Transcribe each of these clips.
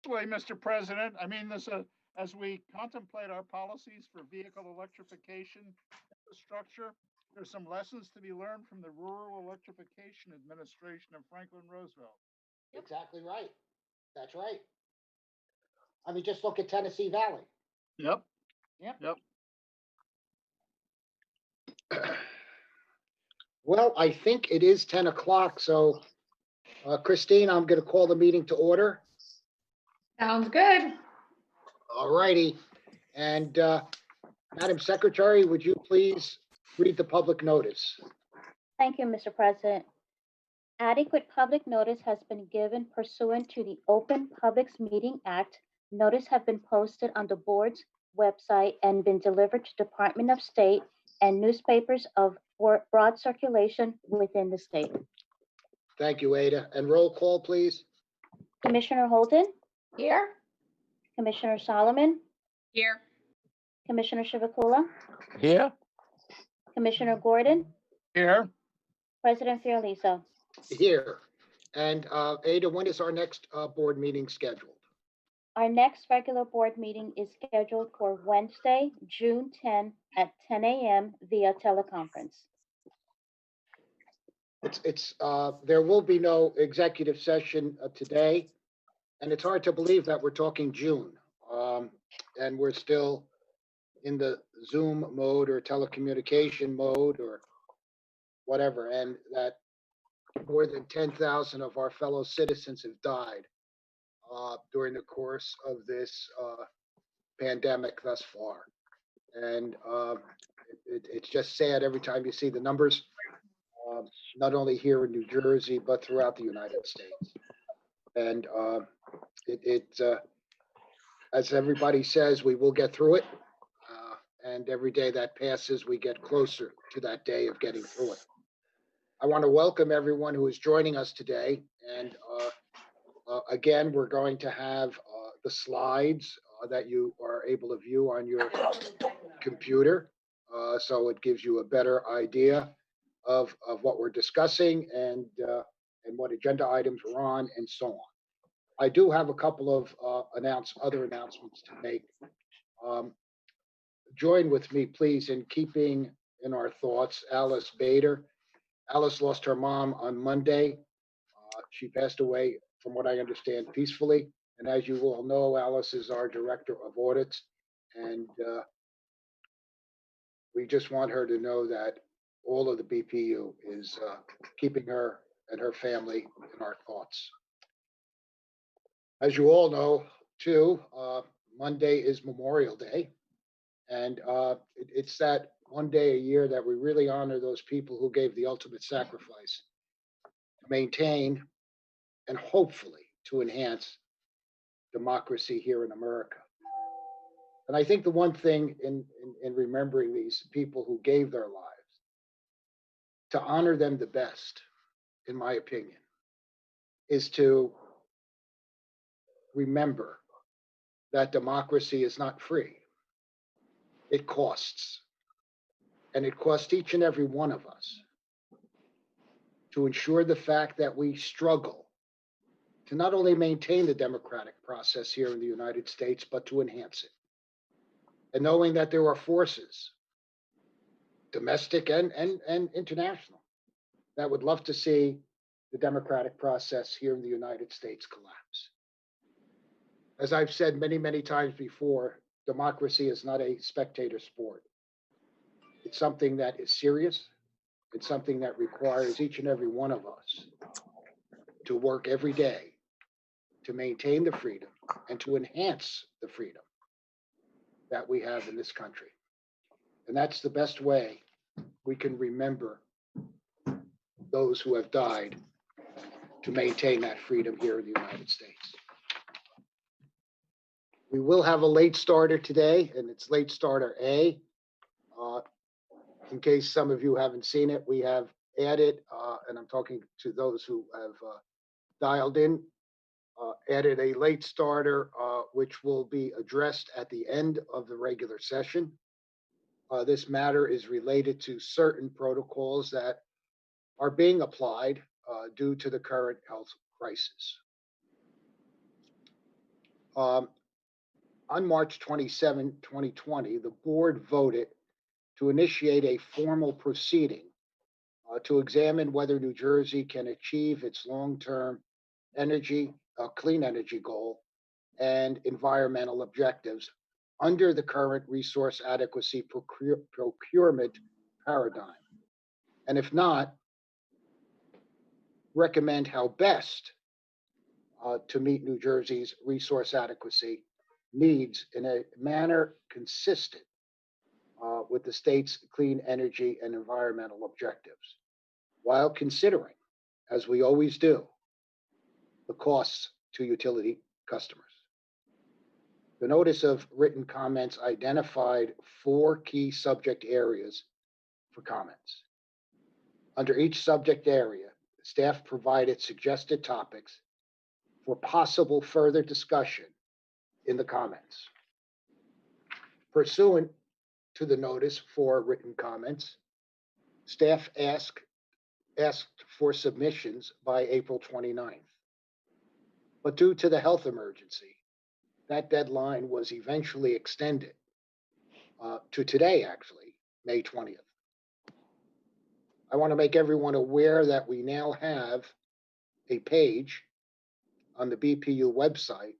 quickly, Mr. President, I mean, as we contemplate our policies for vehicle electrification infrastructure, there's some lessons to be learned from the Rural Electrification Administration of Franklin Roosevelt. Exactly right. That's right. I mean, just look at Tennessee Valley. Yep. Well, I think it is 10 o'clock. So, Christine, I'm going to call the meeting to order. Sounds good. All righty. And Madam Secretary, would you please read the public notice? Thank you, Mr. President. Adequate public notice has been given pursuant to the Open Publics Meeting Act. Notice have been posted on the board's website and been delivered to Department of State and newspapers of broad circulation within the state. Thank you, Ada. And roll call, please. Commissioner Holden, Here? Commissioner Solomon, Here. Commissioner Chivukula, Here. Commissioner Gordon, Here. President Fiordaliso. Here. And Ada, when is our next board meeting scheduled? Our next regular board meeting is scheduled for Wednesday, June 10 at 10 a.m. via teleconference. There will be no executive session today, and it's hard to believe that we're talking June, and we're still in the Zoom mode or telecommunication mode or whatever, and that more than 10,000 of our fellow citizens have died during the course of this pandemic thus far. And it's just sad every time you see the numbers, not only here in New Jersey, but throughout the United States. And as everybody says, we will get through it. And every day that passes, we get closer to that day of getting through it. I want to welcome everyone who is joining us today. And again, we're going to have the slides that you are able to view on your computer. So it gives you a better idea of what we're discussing and what agenda items we're on and so on. I do have a couple of other announcements to make. Join with me, please, in keeping in our thoughts Alice Bader. Alice lost her mom on Monday. She passed away, from what I understand, peacefully. And as you all know, Alice is our director of audits. And we just want her to know that all of the BPU is keeping her and her family in our thoughts. As you all know, too, Monday is Memorial Day. And it's that one day a year that we really honor those people who gave the ultimate sacrifice to maintain and hopefully to enhance democracy here in America. And I think the one thing in remembering these people who gave their lives, to honor them the best, in my opinion, is to remember that democracy is not free. It costs. And it costs each and every one of us to ensure the fact that we struggle to not only maintain the democratic process here in the United States, but to enhance it. And knowing that there are forces, domestic and international, that would love to see the democratic process here in the United States collapse. As I've said many, many times before, democracy is not a spectator sport. It's something that is serious. It's something that requires each and every one of us to work every day to maintain the freedom and to enhance the freedom that we have in this country. And that's the best way we can remember those who have died to maintain that freedom here in the United States. We will have a late starter today, and it's late starter A. In case some of you haven't seen it, we have added, and I'm talking to those who have dialed in, added a late starter, which will be addressed at the end of the regular session. This matter is related to certain protocols that are being applied due to the current health crisis. On March 27, 2020, the board voted to initiate a formal proceeding to examine whether New Jersey can achieve its long-term energy, clean energy goal and environmental objectives under the current resource adequacy procurement paradigm. And if not, recommend how best to meet New Jersey's resource adequacy needs in a manner consistent with the state's clean energy and environmental objectives, while considering, as we always do, the costs to utility customers. The notice of written comments identified 4 key subject areas for comments. Under each subject area, staff provided suggested topics for possible further discussion in the comments. Pursuant to the notice for written comments, staff asked for submissions by April 29th. But due to the health emergency, that deadline was eventually extended to today, actually, May 20th. I want to make everyone aware that we now have a page on the BPU website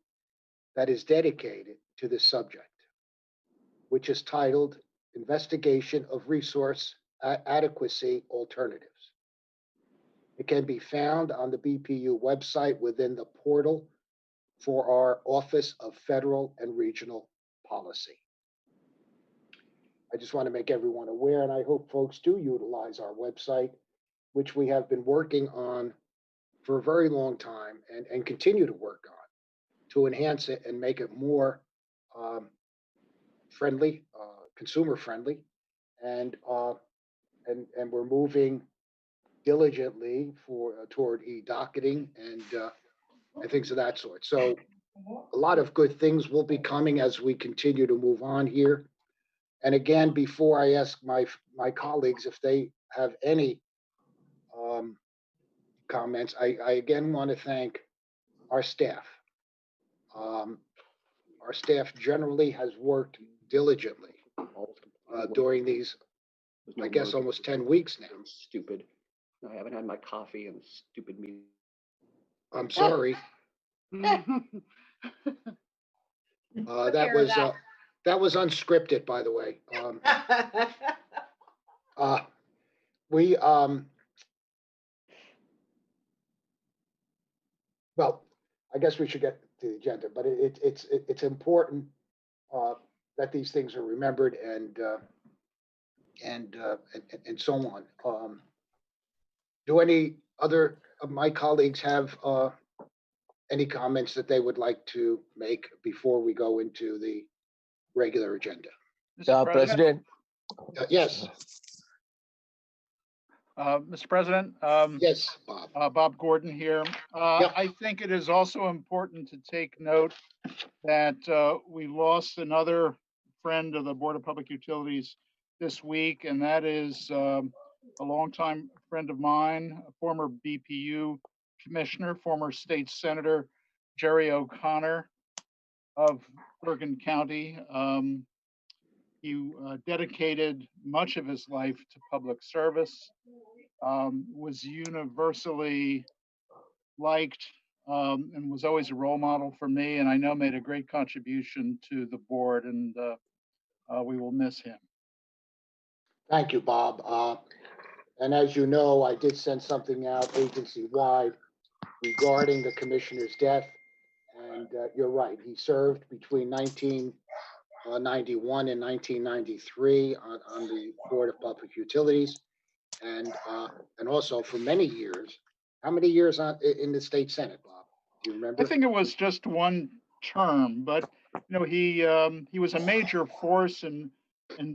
that is dedicated to this subject, which is titled Investigation of Resource Adequacy Alternatives. It can be found on the BPU website within the portal for our Office of Federal and Regional Policy. I just want to make everyone aware, and I hope folks do utilize our website, which we have been working on for a very long time and continue to work on to enhance it and make it more friendly, consumer friendly, and we're moving diligently toward e-docketing and things of that sort. So a lot of good things will be coming as we continue to move on here. And again, before I ask my colleagues if they have any comments, I again want to thank our staff. Our staff generally has worked diligently during these, I guess, almost 10 weeks now. I'm stupid. I haven't had my coffee in this stupid meeting. I'm sorry. That was unscripted, by the way. Well, I guess we should get to the agenda, but it's important that these things are remembered and so on. Do any other of my colleagues have any comments that they would like to make before we go into the regular agenda? Mr. President. Yes. Mr. President. Yes, Bob. Bob Gordon here. Yep. I think it is also important to take note that we lost another friend of the Board of Public Utilities this week, and that is a longtime friend of mine, a former BPU commissioner, former state senator, Jerry O'Connor of Bergen County. He dedicated much of his life to public service, was universally liked, and was always a role model for me, and I know made a great contribution to the board, and we will miss him. Thank you, Bob. And as you know, I did send something out agency-wide regarding the commissioner's death. And you're right, he served between 1991 and 1993 on the Board of Public Utilities, and also for many years. How many years in the state Senate, Bob? Do you remember? I think it was just one term, but you know, he was a major force in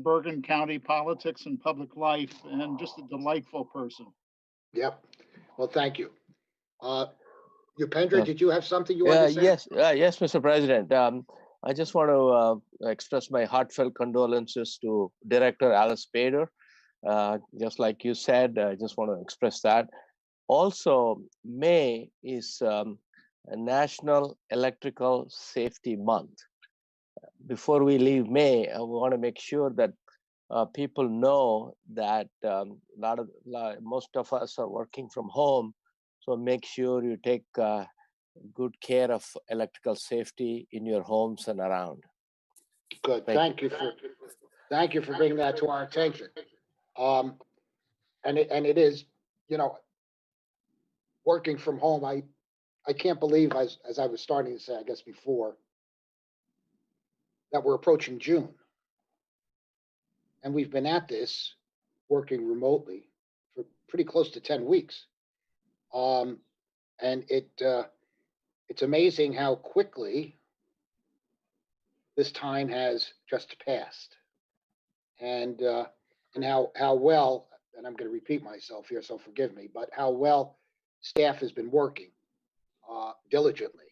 Bergen County politics and public life, and just a delightful person. Yep. Well, thank you. Upendra, did you have something you wanted to say? Yes, Mr. President. I just want to express my heartfelt condolences to Director Alice Bader. Just like you said, I just want to express that. Also, May is National Electrical Safety Month. Before we leave May, I want to make sure that people know that most of us are working from home. So make sure you take good care of electrical safety in your homes and around. Good. Thank you for bringing that to our attention. And it is, you know, working from home. I can't believe, as I was starting to say, I guess before, that we're approaching June. And we've been at this working remotely for pretty close to 10 weeks. And it's amazing how quickly this time has just passed. And how well, and I'm going to repeat myself here, so forgive me, but how well staff has been working diligently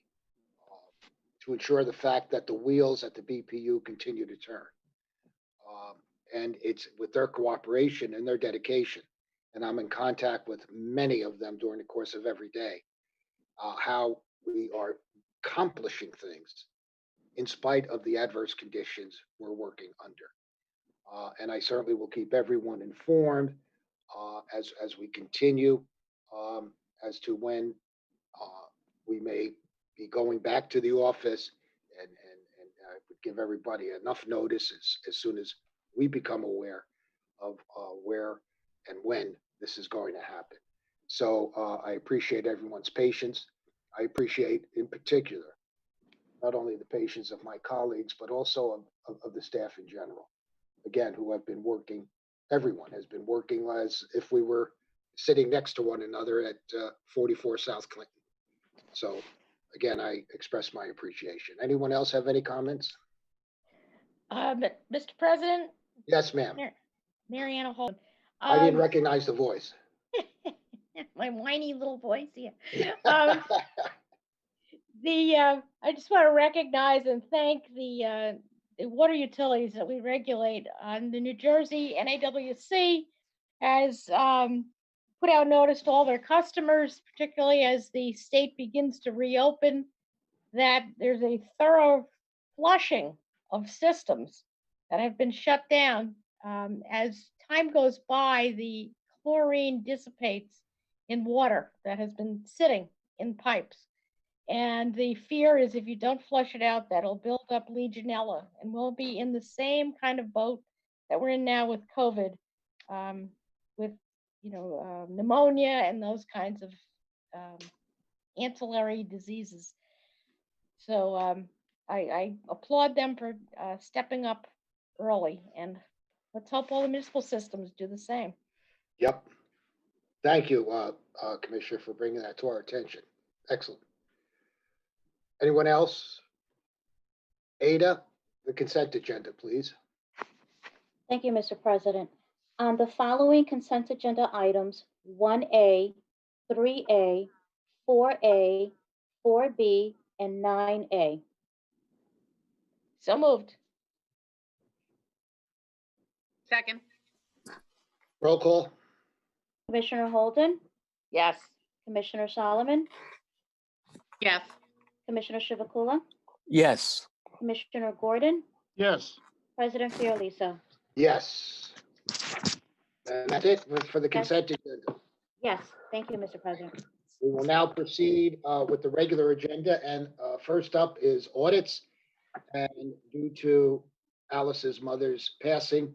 to ensure the fact that the wheels at the BPU continue to turn. And it's with their cooperation and their dedication, and I'm in contact with many of them during the course of every day, how we are accomplishing things in spite of the adverse conditions we're working under. And I certainly will keep everyone informed as we continue as to when we may be going back to the office, and I would give everybody enough notice as soon as we become aware of where and when this is going to happen. So I appreciate everyone's patience. I appreciate in particular not only the patience of my colleagues, but also of the staff in general, again, who have been working, everyone has been working as if we were sitting next to one another at 44 South Clinton. So again, I express my appreciation. Anyone else have any comments? Mr. President? Yes, ma'am. Mariana Holden. I didn't recognize the voice. My whiny little voice here. I just want to recognize and thank the water utilities that we regulate. The New Jersey NAWC has put out notice to all their customers, particularly as the state begins to reopen, that there's a thorough flushing of systems that have been shut down. As time goes by, the chlorine dissipates in water that has been sitting in pipes. And the fear is if you don't flush it out, that'll build up Legionella, and we'll be in the same kind of boat that we're in now with COVID, with pneumonia and those kinds of ancillary diseases. So I applaud them for stepping up early, and let's hope all the municipal systems do the same. Yep. Thank you, Commissioner, for bringing that to our attention. Excellent. Anyone else? Ada, the consent agenda, please. Thank you, Mr. President. On the following consent agenda items, 1A, 3A, 4A, 4B, and 9A. So moved. Second. Roll call. Commissioner Holden, Yes. Commissioner Solomon, Yes. Commissioner Chivukula, Yes. Commissioner Gordon, Yes. President Fiordaliso. Yes. And that's it for the consent agenda. Yes, thank you, Mr. President. We will now proceed with the regular agenda, and first up is audits. And due to Alice's mother's passing,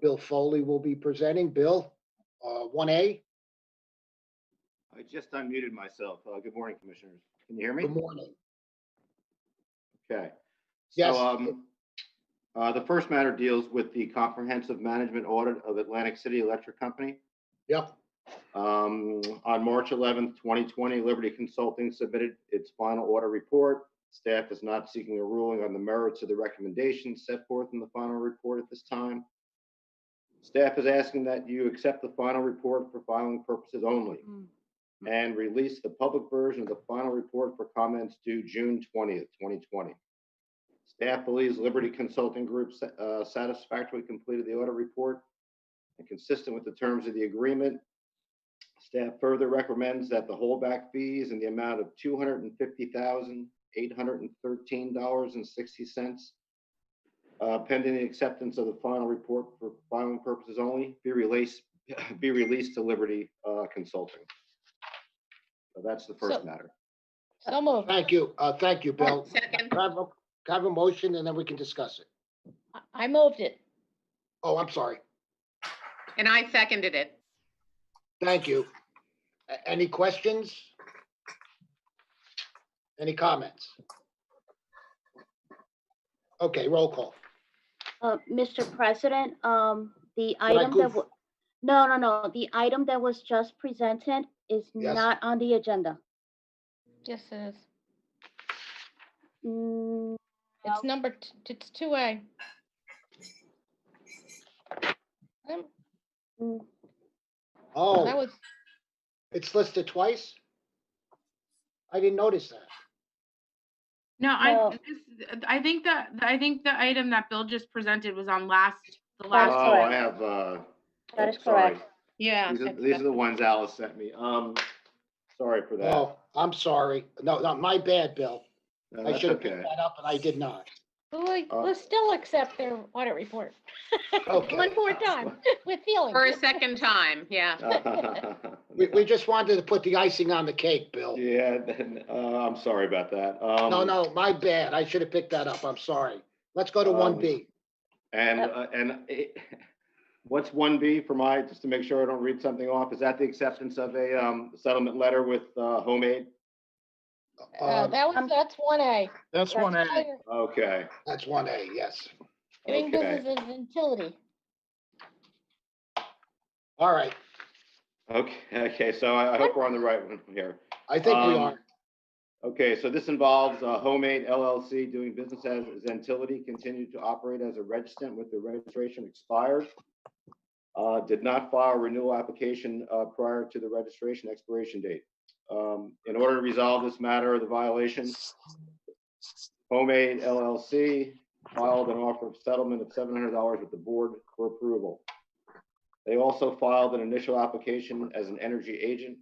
Bill Foley will be presenting. Bill, 1A. I just unmuted myself. Good morning, Commissioners. Can you hear me? Good morning. Okay. Yes. So the first matter deals with the comprehensive management audit of Atlantic City Electric Company. Yep. On March 11th, 2020, Liberty Consulting submitted its final audit report. Staff is not seeking a ruling on the merits of the recommendations set forth in the final report at this time. Staff is asking that you accept the final report for filing purposes only and release the public version of the final report for comments due June 20th, 2020. Staff believes Liberty Consulting Group satisfactorily completed the audit report and consistent with the terms of the agreement. Staff further recommends that the holdback fees in the amount of $250,813.60, pending the acceptance of the final report for filing purposes only, be released to Liberty Consulting. So that's the first matter. So moved. Thank you, Bill. Second. Can I have a motion and then we can discuss it? I moved it. Oh, I'm sorry. And I seconded it. Thank you. Any questions? Any comments? Okay, roll call. Mr. President, the I item that, goof? no, the item that was just presented is Yes. not on the agenda. Yes, it is. Mm, It's it's 2A. mm, That Oh, was, it's listed twice? I didn't notice that. No, No. I think the item that Bill just presented was on the That's last. Oh, correct. I have, That is sorry. correct. Yeah. These are the ones Alice sent me. Sorry for that. Oh, I'm sorry. No, not my bad, Bill. No, I that's should have okay. picked that up and I did not. we'll still accept their audit report. Okay. One more time, with feelings. For a second time, yeah. We just wanted to put the icing on the cake, Bill. Yeah, I'm sorry about that. No, my bad. I should have picked that up. I'm sorry. Let's go to 1B. What's 1B for just to make sure I don't read something off, is that the acceptance of a settlement letter with Homemade? That's 1A. That's one A. Okay, That's 1A, yes. Doing Okay. business as utility. All right. okay, so I hope we're on the right one here. I think we are. Okay, so this involves Homemade LLC doing business as Zentility, continued to operate as a registrant with the registration expired. Did not file a renewal application prior to the registration expiration date. In order to resolve this matter of the violation, Homemade LLC filed an offer of settlement of $700 with the board for approval. They also filed an initial application as an energy agent,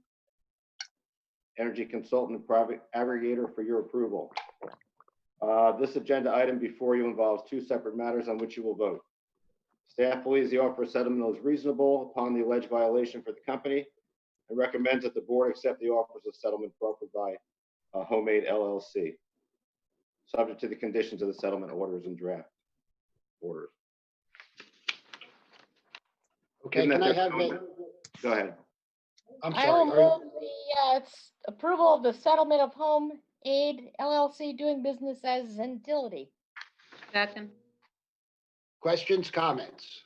energy consultant, and private aggregator for your approval. This agenda item before you involves two separate matters on which you will vote. Staff believes the offer of settlement is reasonable upon the alleged violation for the company and recommends that the board accept the offers of settlement offered by Homemade LLC, subject to the conditions of the settlement orders and draft orders. Okay, Given can that I they're have going the, Go ahead. I'm I will sorry. move the approval of the settlement of Home Aid LLC doing business as Zentility. Second. Questions, comments?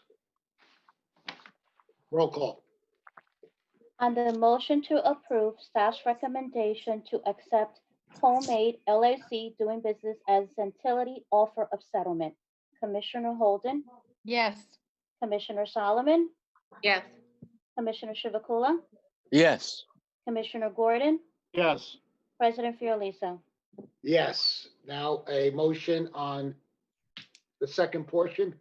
Roll call. On the motion to approve staff's recommendation to accept Homemade LLC doing business as Zentility offer of settlement, Commissioner Holden, Yes. Commissioner Solomon, Yes. Commissioner Chivukula, Yes. Commissioner Gordon, Yes. President Fiordaliso. Yes. Now a motion on the second portion.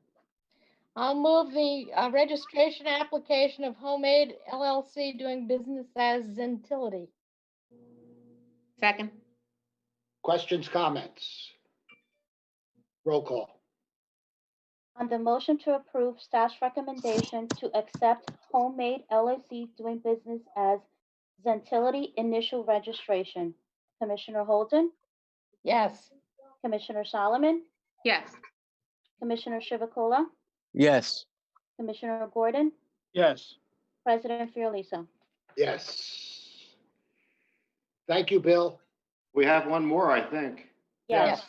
I'll move the registration application of Homemade LLC doing business as Zentility. Second. Questions, comments? Roll call. On the motion to approve staff's recommendation to accept Homemade LLC doing business as Zentility initial registration, Commissioner Holden, Yes. Commissioner Solomon, Yes. Commissioner Chivukula, Yes. Commissioner Gordon, Yes. President Fiordaliso. Yes. Thank you, Bill. We have one more, I think. Yes.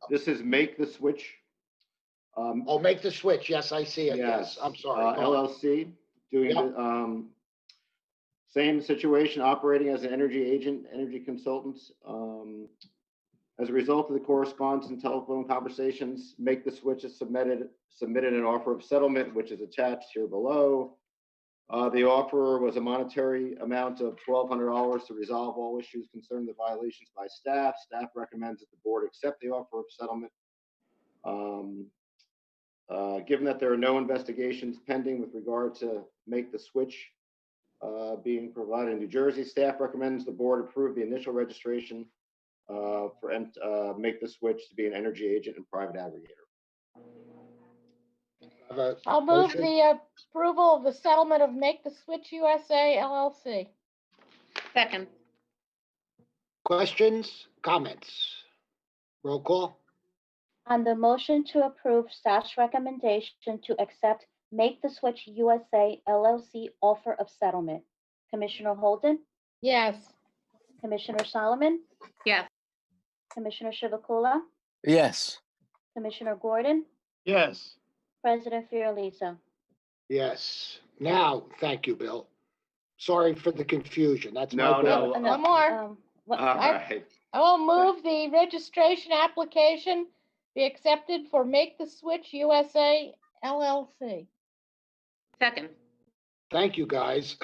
This is Make the Switch. Oh, make the switch. Yes, I see it. Yes, I'm sorry. Go on. LLC, doing Yep. the, same situation, operating as an energy agent, energy consultants. As a result of the correspondence and telephone conversations, Make the Switch has submitted an offer of settlement, which is attached here below. The offer was a monetary amount of $1,200 to resolve all issues concerning the violations by staff. Staff recommends that the board accept the offer of settlement. Given that there are no investigations pending with regard to Make the Switch, being provided in New Jersey. Staff recommends the board approve the initial registration make the switch to be an energy agent and private aggregator. Have a I'll move motion? the approval of the settlement of Make the Switch USA LLC. Second. Questions, comments? Roll call? On the motion to approve staff's recommendation to accept Make the Switch USA LLC offer of settlement, Commissioner Holden, Yes. Commissioner Solomon, Yes. Commissioner Chivukula, Yes. Commissioner Gordon, Yes. President Fiordaliso. Yes. Now, thank you, Bill. Sorry for the confusion. That's my No, bad. no. One more. All I- right. I will move the registration application be accepted for Make the Switch USA LLC. Second. Thank you, guys.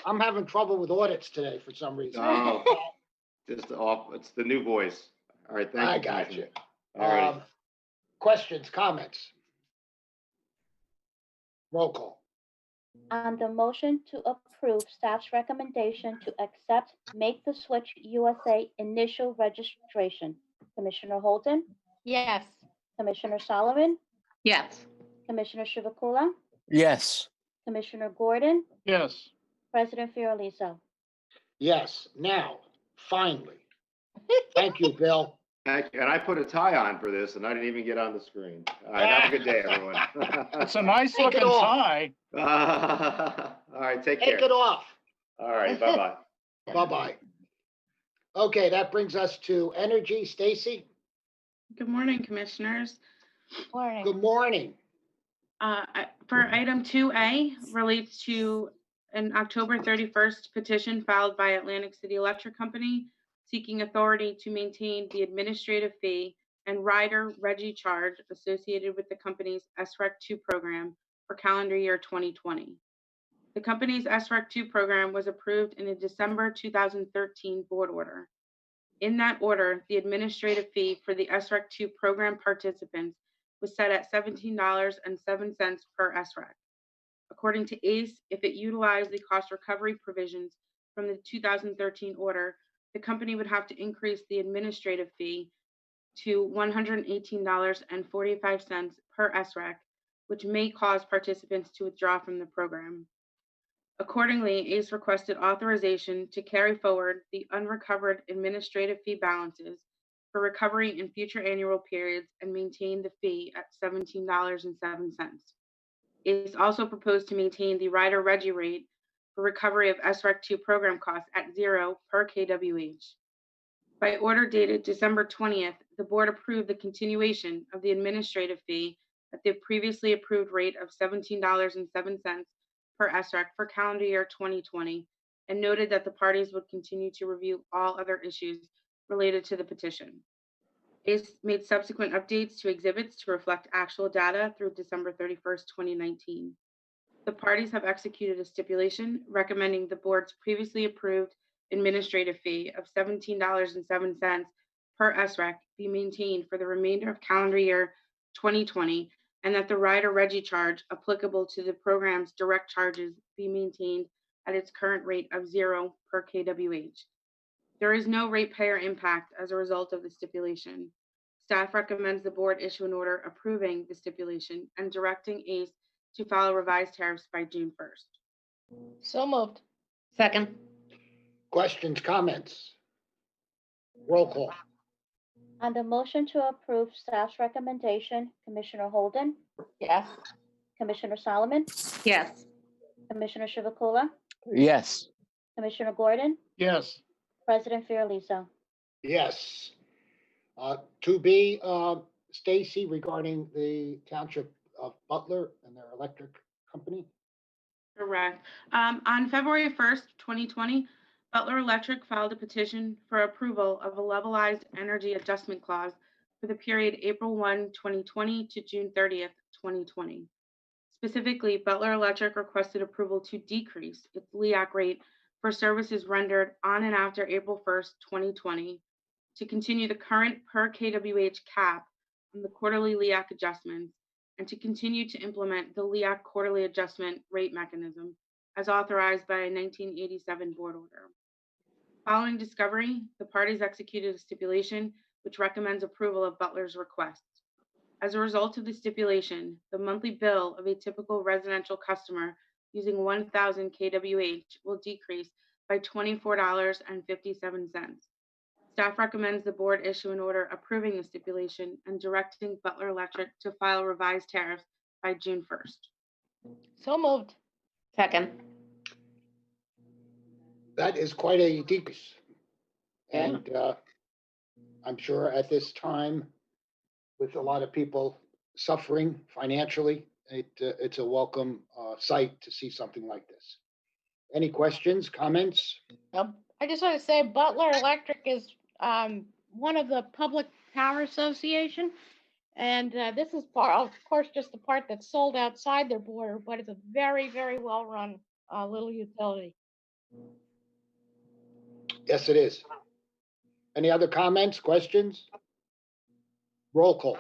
I'm having trouble with audits today for some reason. No, just off. It's the new voice. All right. Thank you. I got you. Commissioner. All right. Questions, comments? Roll call. On the motion to approve staff's recommendation to accept Make the Switch USA initial registration, Commissioner Holden, Yes. Commissioner Solomon, Yes. Commissioner Chivukula, Yes. Commissioner Gordon, Yes. President Fiordaliso. Yes. Now, finally. Thank you, Bill. Thank you. And I put a tie on for this, and I didn't even get on the screen. All right. Have a good day, everyone. It's a nice Take it looking off. tie. All right. Take care. Take it off. All right. Bye-bye. Bye-bye. Okay, that brings us to energy. Stacy, Good morning, commissioners. Morning. good morning. For item 2A relates to an October 31st petition filed by Atlantic City Electric Company seeking authority to maintain the administrative fee and rider regi charge associated with the company's SREC 2 program for calendar year 2020. The company's SREC 2 program was approved in a December 2013 board order. In that order, the administrative fee for the SREC 2 program participants was set at $17.07 per SREC. According to ACE, if it utilized the cost recovery provisions from the 2013 order, the company would have to increase the administrative fee to $118.45 per SREC, which may cause participants to withdraw from the program. Accordingly, ACE requested authorization to carry forward the unrecovered administrative fee balances for recovery in future annual periods and maintain the fee at $17.07. ACE also proposed to maintain the rider regi rate for recovery of SREC 2 program costs at 0 per kWh. By order dated December 20th, the board approved the continuation of the administrative fee at the previously approved rate of $17.07 per SREC for calendar year 2020, and noted that the parties would continue to review all other issues related to the petition. ACE made subsequent updates to exhibits to reflect actual data through December 31st, 2019. The parties have executed a stipulation recommending the board's previously approved administrative fee of $17.07 per SREC be maintained for the remainder of calendar year 2020, and that the rider regi charge applicable to the program's direct charges be maintained at its current rate of 0 per kWh. There is no ratepayer impact as a result of the stipulation. Staff recommends the board issue an order approving the stipulation and directing ACE to file revised tariffs by June 1st. So moved. Second. Questions, comments? Roll call. On the motion to approve staff's recommendation, Commissioner Holden, Yes. Commissioner Solomon, Yes. Commissioner Chivukula, Yes. Commissioner Gordon, Yes. President Fiordaliso. Yes. To be, Stacy, regarding the Township of Butler and their electric company. Correct. On February 1st, 2020, Butler Electric filed a petition for approval of a levelized energy adjustment clause for the period April 1, 2020 to June 30th, 2020. Specifically, Butler Electric requested approval to decrease its LEAC rate for services rendered on and after April 1st, 2020, to continue the current per kWh cap on the quarterly LEAC adjustments, and to continue to implement the LEAC quarterly adjustment rate mechanism as authorized by a 1987 board order. Following discovery, the parties executed a stipulation which recommends approval of Butler's request. As a result of the stipulation, the monthly bill of a typical residential customer using 1,000 kWh will decrease by $24.57. Staff recommends the board issue an order approving the stipulation and directing Butler Electric to file revised tariffs by June 1st. So moved. Second. That is quite a decrease. Yeah. And I'm sure at this time, with a lot of people suffering financially, it's a welcome sight to see something like this. Any questions, comments? I just want to say Butler Electric is one of the Public Power Association. And this is part, of course, just the part that's sold outside their border, but it's a very, very well-run little utility. Yes, it is. Any other comments, questions? Roll call.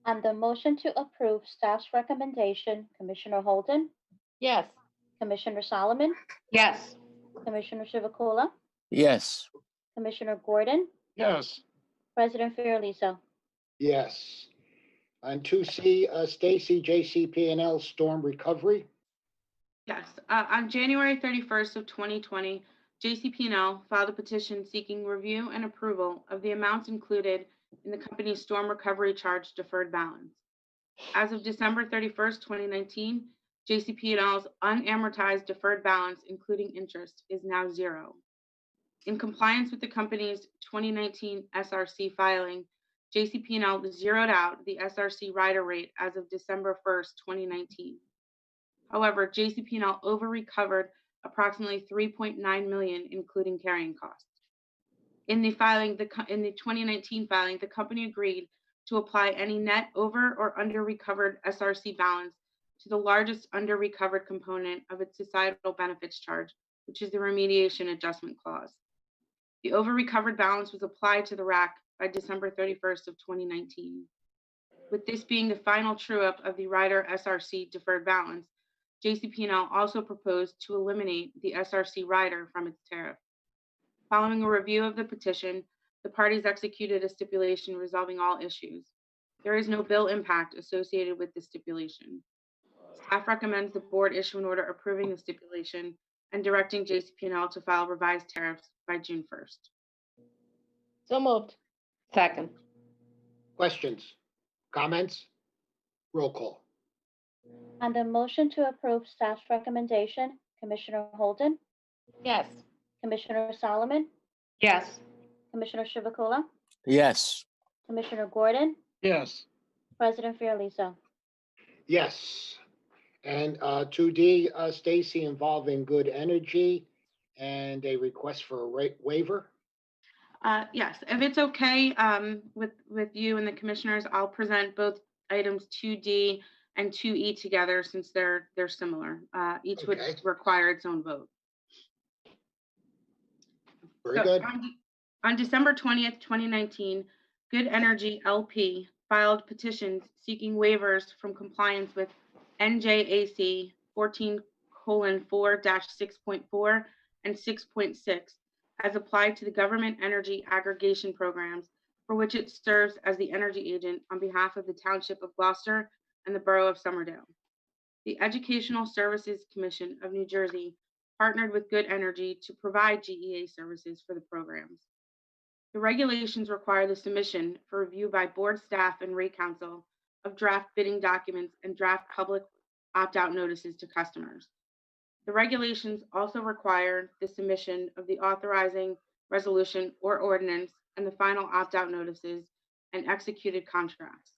On the motion to approve staff's recommendation, Commissioner Holden, Yes. Commissioner Solomon, Yes. Commissioner Chivukula, Yes. Commissioner Gordon, Yes. President Fiordaliso. Yes. On 2C, Stacy, JCP&L Storm Recovery. Yes, on January 31st of 2020, JCP&L filed a petition seeking review and approval of the amounts included in the company's storm recovery charge deferred balance. As of December 31st, 2019, JCP&L's unamortized deferred balance, including interest, is now zero. In compliance with the company's 2019 SRC filing, JCP&L zeroed out the SRC rider rate as of December 1st, 2019. However, JCP&L over-recovered approximately $3.9 million, including carrying costs. In the 2019 filing, the company agreed to apply any net over or under-recovered SRC balance to the largest under-recovered component of its societal benefits charge, which is the remediation adjustment clause. The over-recovered balance was applied to the RAC by December 31st of 2019. With this being the final true-up of the rider SRC deferred balance, JCP&L also proposed to eliminate the SRC rider from its tariff. Following a review of the petition, the parties executed a stipulation resolving all issues. There is no bill impact associated with the stipulation. Staff recommends the board issue an order approving the stipulation and directing JCP&L to file revised tariffs by June 1st. So moved. Second. Questions, comments? Roll call. On the motion to approve staff's recommendation, Commissioner Holden, Yes. Commissioner Solomon, Yes. Commissioner Chivukula, Yes. Commissioner Gordon, Yes. President Fiordaliso. Yes. And 2D, Stacy, involving Good Energy and a request for a waiver. Yes, if it's okay with you and the commissioners, I'll present both items 2D and 2E together since they're similar. Each would Okay. require its own vote. Very So, good. On December 20th, 2019, Good Energy LP filed petitions seeking waivers from compliance with NJAC 14:4-6.4 and 6.6 as applied to the government energy aggregation programs for which it serves as the energy agent on behalf of the Township of Gloucester and the Borough of Somerdale. The Educational Services Commission of New Jersey partnered with Good Energy to provide GEA services for the programs. The regulations require the submission for review by board staff and rate counsel of draft bidding documents and draft public opt-out notices to customers. The regulations also require the submission of the authorizing resolution or ordinance and the final opt-out notices and executed contracts.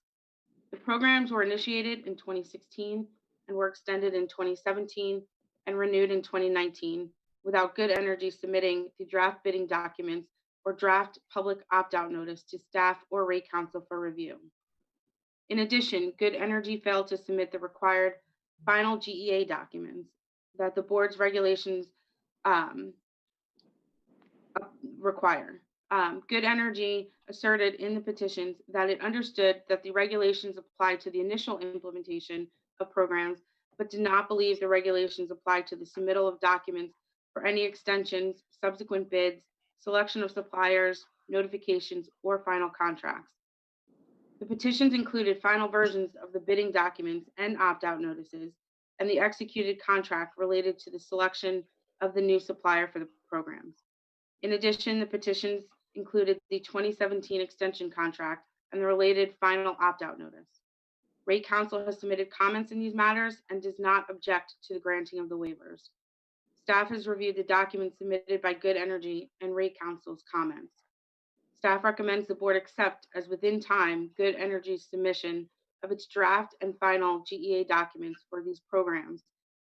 The programs were initiated in 2016 and were extended in 2017 and renewed in 2019 without Good Energy submitting the draft bidding documents or draft public opt-out notice to staff or rate counsel for review. In addition, Good Energy failed to submit the required final GEA documents that the board's regulations require. Good Energy asserted in the petitions that it understood that the regulations applied to the initial implementation of programs, but did not believe the regulations applied to the submittal of documents for any extensions, subsequent bids, selection of suppliers, notifications, or final contracts. The petitions included final versions of the bidding documents and opt-out notices, and the executed contract related to the selection of the new supplier for the programs. In addition, the petitions included the 2017 extension contract and the related final opt-out notice. Rate Counsel has submitted comments in these matters and does not object to the granting of the waivers. Staff has reviewed the documents submitted by Good Energy and Rate Counsel's comments. Staff recommends the board accept as within time Good Energy's submission of its draft and final GEA documents for these programs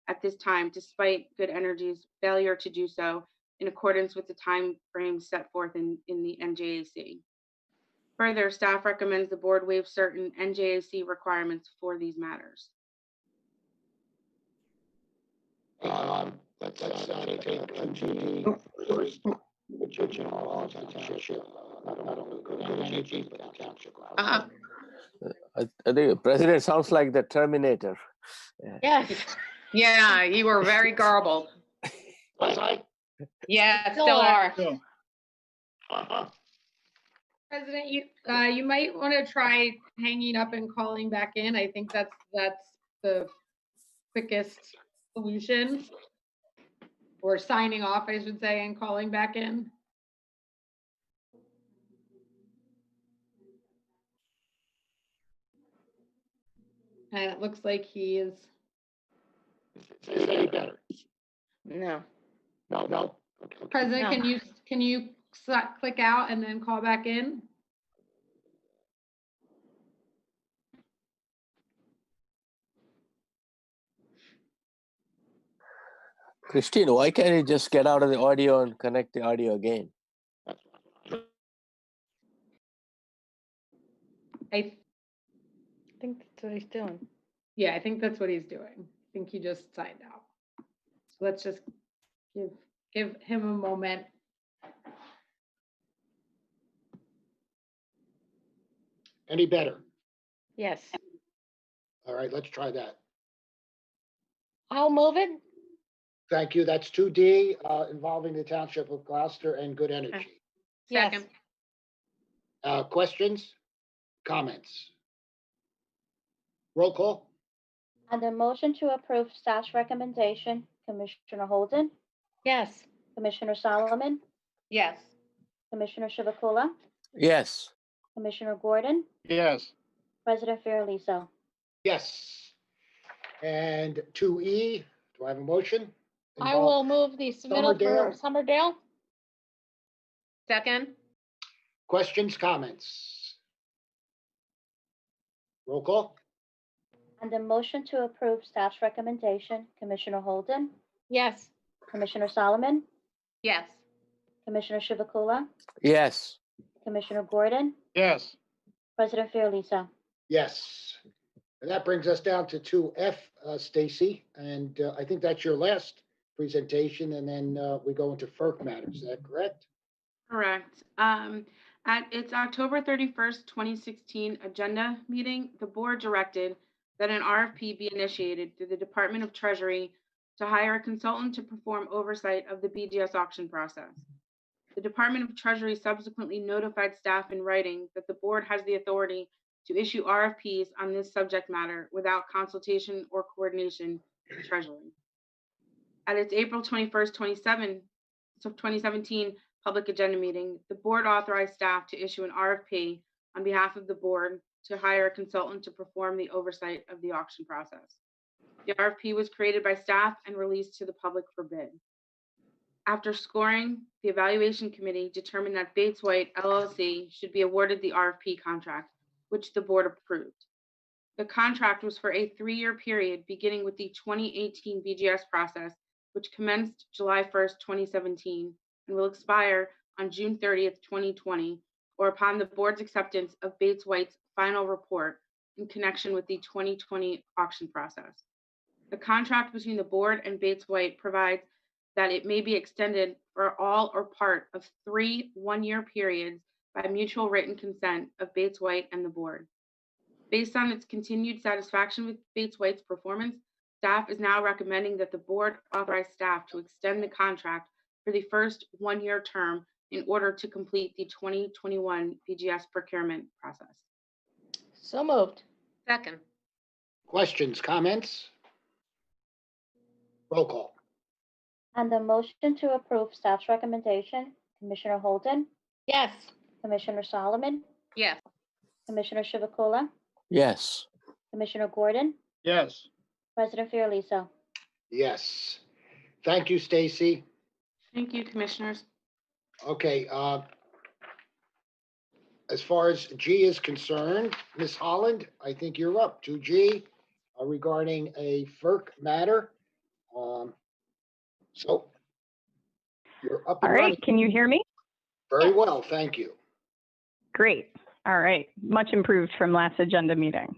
at this time, despite Good Energy's failure to do so in accordance with the time frame set forth in the NJAC. Further, staff recommends the board waive certain NJAC requirements for these matters. Let's take MGE first, which is all township, not only Good Energy, but township. Uh-huh. I think the president sounds like the Terminator. Yes, Yeah, you were very garbled. Was I? Yeah, Still still are. are. President, you might want to try hanging up and calling back in. I think that's the quickest solution. Or signing off, I should say, and calling back in. And it looks like he is. Is it any better? No. No. Okay. President, No. can you click out and then call back in? Christine, why can't you just get out of the audio and connect the audio again? I think that's what he's doing. Yeah, I think that's what he's doing. I think he just signed out. So let's just give him a moment. Any better? Yes. All right, let's try that. I'll move it. Thank you. That's 2D, involving the Township of Gloucester and Good Energy. Yes. Second. Questions? Comments? Roll call? On the motion to approve staff's recommendation, Commissioner Holden, Yes. Commissioner Solomon, Yes. Commissioner Chivukula, Yes. Commissioner Gordon, Yes. President Fiordaliso. Yes. And 2E, do I have a motion? I will move the submittal for Summerdale. Second. Questions, comments? Roll call? On the motion to approve staff's recommendation, Commissioner Holden, Yes. Commissioner Solomon, Yes. Commissioner Chivukula, Yes. Commissioner Gordon, Yes. President Fiordaliso. Yes. And that brings us down to 2F, Stacy, and I think that's your last presentation, and then we go into FERC matters. Is that correct? Correct. At its October 31st, 2016 agenda meeting, the board directed that an RFP be initiated through the Department of Treasury to hire a consultant to perform oversight of the BGS auction process. The Department of Treasury subsequently notified staff in writing that the board has the authority to issue RFPs on this subject matter without consultation or coordination with Treasury. At its April 21st, 2017 public agenda meeting, the board authorized staff to issue an RFP on behalf of the board to hire a consultant to perform the oversight of the auction process. The RFP was created by staff and released to the public for bid. After scoring, the evaluation committee determined that Bates White LLC should be awarded the RFP contract, which the board approved. The contract was for a 3-year period beginning with the 2018 BGS process, which commenced July 1st, 2017, and will expire on June 30th, 2020, or upon the board's acceptance of Bates White's final report in connection with the 2020 auction process. The contract between the board and Bates White provides that it may be extended for all or part of 3 one-year periods by mutual written consent of Bates White and the board. Based on its continued satisfaction with Bates White's performance, Staff is now recommending that the board authorize staff to extend the contract for the first one-year term in order to complete the 2021 PGS procurement process. So moved. Second. Questions, comments? Roll call. On the motion to approve staff's recommendation, Commissioner Holden, Yes. Commissioner Solomon, Yes. Commissioner Chivukula, Yes. Commissioner Gordon, Yes. President Fiordaliso. Yes. Thank you, Stacy. Thank you, Commissioners. Okay, as far as G is concerned, Ms. Holland, I think you're up. 2G regarding a FERC matter. So you're up All and running. right, can you hear me? Very well, thank you. Great. All right, much improved from last agenda meeting.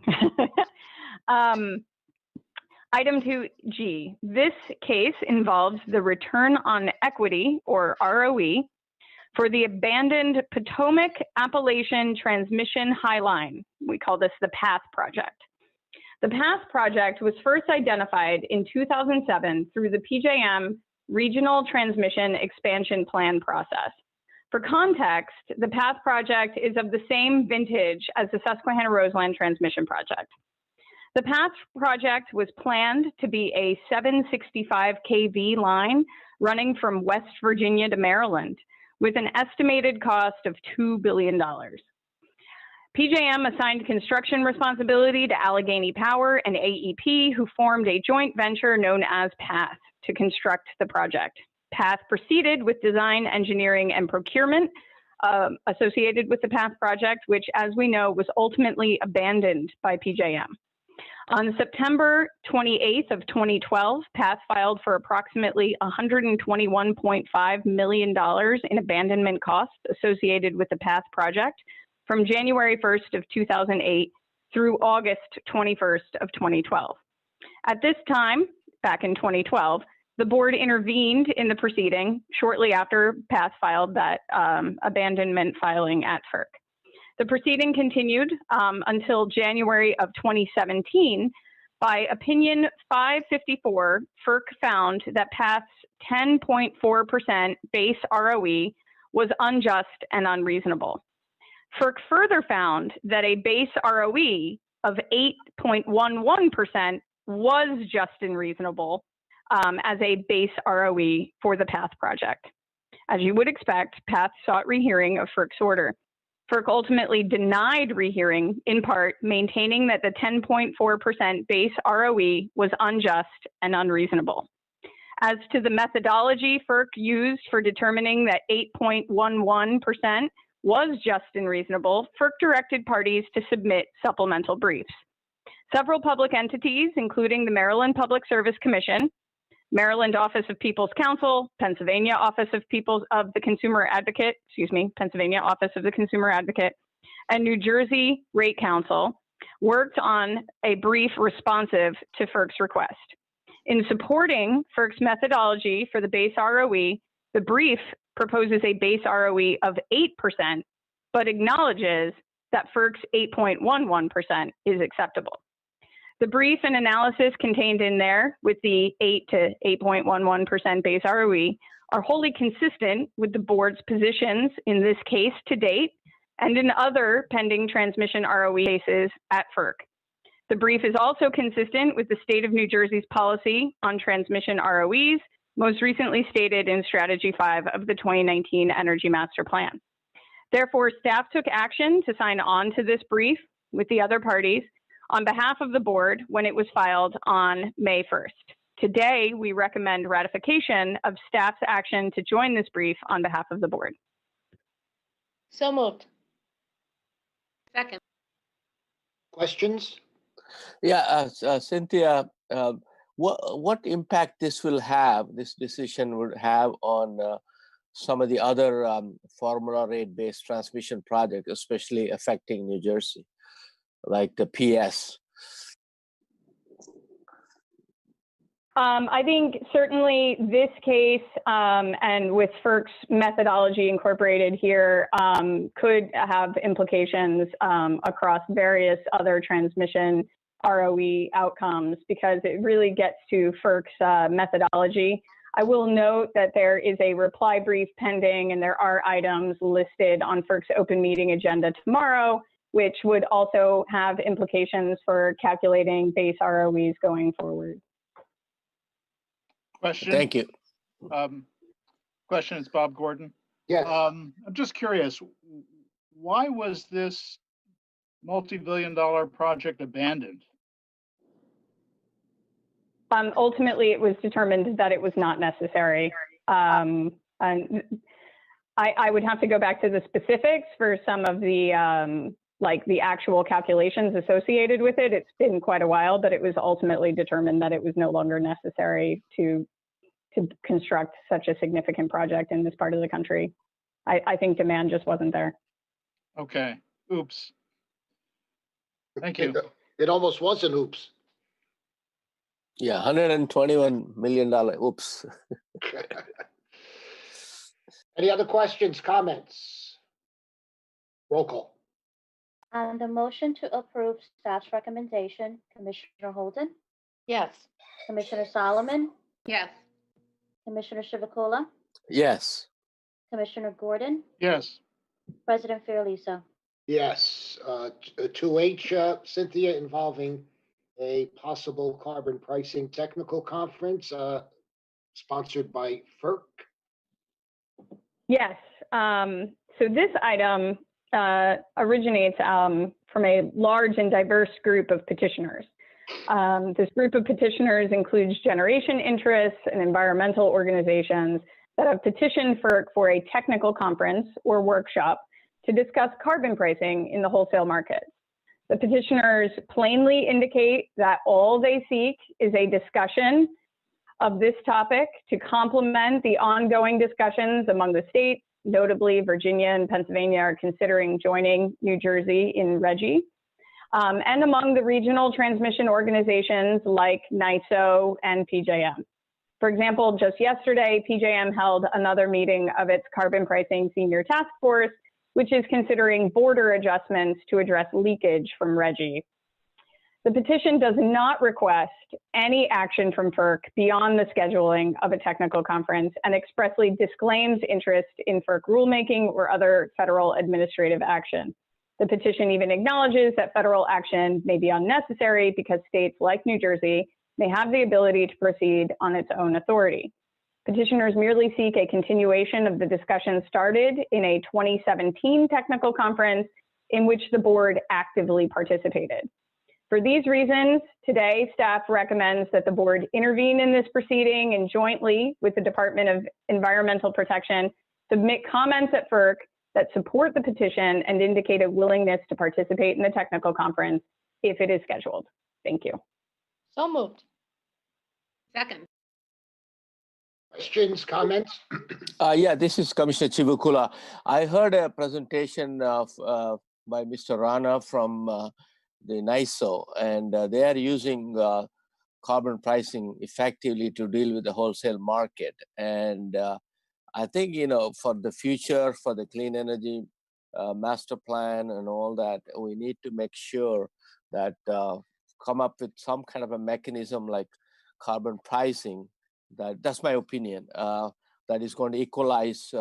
Item 2G, this case involves the return on equity, or ROE, for the abandoned Potomac Appalachian Transmission High Line. We call this the PATH project. The PATH project was first identified in 2007 through the PJM Regional Transmission Expansion Plan process. For context, the PATH project is of the same vintage as the Susquehanna-Roseland Transmission Project. The PATH project was planned to be a 765 kV line running from West Virginia to Maryland with an estimated cost of $2 billion. PJM assigned construction responsibility to Allegheny Power and AEP, who formed a joint venture known as PATH to construct the project. PATH proceeded with design, engineering, and procurement associated with the PATH project, which, as we know, was ultimately abandoned by PJM. On September 28th of 2012, PATH filed for approximately $121.5 million in abandonment costs associated with the PATH project from January 1st of 2008 through August 21st of 2012. At this time, back in 2012, the board intervened in the proceeding shortly after PATH filed that abandonment filing at FERC. The proceeding continued until January of 2017. By opinion 554, FERC found that PATH's 10.4% base ROE was unjust and unreasonable. FERC further found that a base ROE of 8.11% was just and reasonable as a base ROE for the PATH project. As you would expect, PATH sought rehearing of FERC's order. FERC ultimately denied rehearing, in part maintaining that the 10.4% base ROE was unjust and unreasonable. As to the methodology FERC used for determining that 8.11% was just and reasonable, FERC directed parties to submit supplemental briefs. Several public entities, including the Maryland Public Service Commission, Maryland Office of People's Counsel, Pennsylvania Office of the Consumer Advocate, Pennsylvania Office of the Consumer Advocate, and New Jersey Rate Counsel worked on a brief responsive to FERC's request. In supporting FERC's methodology for the base ROE, the brief proposes a base ROE of 8%, but acknowledges that FERC's 8.11% is acceptable. The brief and analysis contained in there with the 8 to 8.11% base ROE are wholly consistent with the board's positions in this case to date and in other pending transmission ROE cases at FERC. The brief is also consistent with the state of New Jersey's policy on transmission ROEs, most recently stated in Strategy 5 of the 2019 Energy Master Plan. Therefore, staff took action to sign on to this brief with the other parties on behalf of the board when it was filed on May 1st. Today, we recommend ratification of staff's action to join this brief on behalf of the board. So moved. Second. Questions? Yeah, Cynthia, what impact this decision would have on some of the other formula rate-based transmission projects, especially affecting New Jersey, like the PS? I think certainly this case and with FERC's methodology incorporated here could have implications across various other transmission ROE outcomes because it really gets to FERC's methodology. I will note that there is a reply brief pending and there are items listed on FERC's open meeting agenda tomorrow, which would also have implications for calculating base ROEs going forward. Question? Thank you. Question is Bob Gordon. Yes, I'm just curious, why was this multi-billion-dollar project abandoned? Ultimately, it was determined that it was not necessary. And I would have to go back to the specifics for some of the like the actual calculations associated with it. It's been quite a while, but it was ultimately determined that it was no longer necessary to construct such a significant project in this part of the country. I think demand just wasn't there. Okay, oops. Thank you. it almost was an oops. Yeah, $121 million. Oops. Any other questions, comments? Roll call. On the motion to approve staff's recommendation, Commissioner Holden, Yes. Commissioner Solomon, Yes. Commissioner Chivukula, Yes. Commissioner Gordon, Yes, President Fiordaliso. Yes, 2H, Cynthia, involving a possible carbon pricing technical conference sponsored by FERC. Yes. So this item originates from a large and diverse group of petitioners. This group of petitioners includes generation interests and environmental organizations that have petitioned FERC for a technical conference or workshop to discuss carbon pricing in the wholesale market. The petitioners plainly indicate that all they seek is a discussion of this topic to complement the ongoing discussions among the states. Notably, Virginia and Pennsylvania are considering joining New Jersey in RGGI, and among the regional transmission organizations like NYISO and PJM. For example, just yesterday, PJM held another meeting of its carbon pricing senior task force, which is considering border adjustments to address leakage from RGGI. The petition does not request any action from FERC beyond the scheduling of a technical conference and expressly disclaims interest in FERC rulemaking or other federal administrative action. The petition even acknowledges that federal action may be unnecessary because states like New Jersey may have the ability to proceed on its own authority. Petitioners merely seek a continuation of the discussion started in a 2017 technical conference in which the board actively participated. For these reasons, today staff recommends that the board intervene in this proceeding and jointly with the Department of Environmental Protection submit comments at FERC that support the petition and indicate a willingness to participate in the technical conference if it is scheduled. Thank you. So moved. Second. Questions, comments? Yeah, this is Commissioner Chivukula. I heard a presentation of by Mr. Rana from the NYISO, and they are using carbon pricing effectively to deal with the wholesale market. And I think, you know, for the future, for the clean energy master plan and all that, we need to make sure that come up with some kind of a mechanism like carbon pricing. That's my opinion. That is going to equalize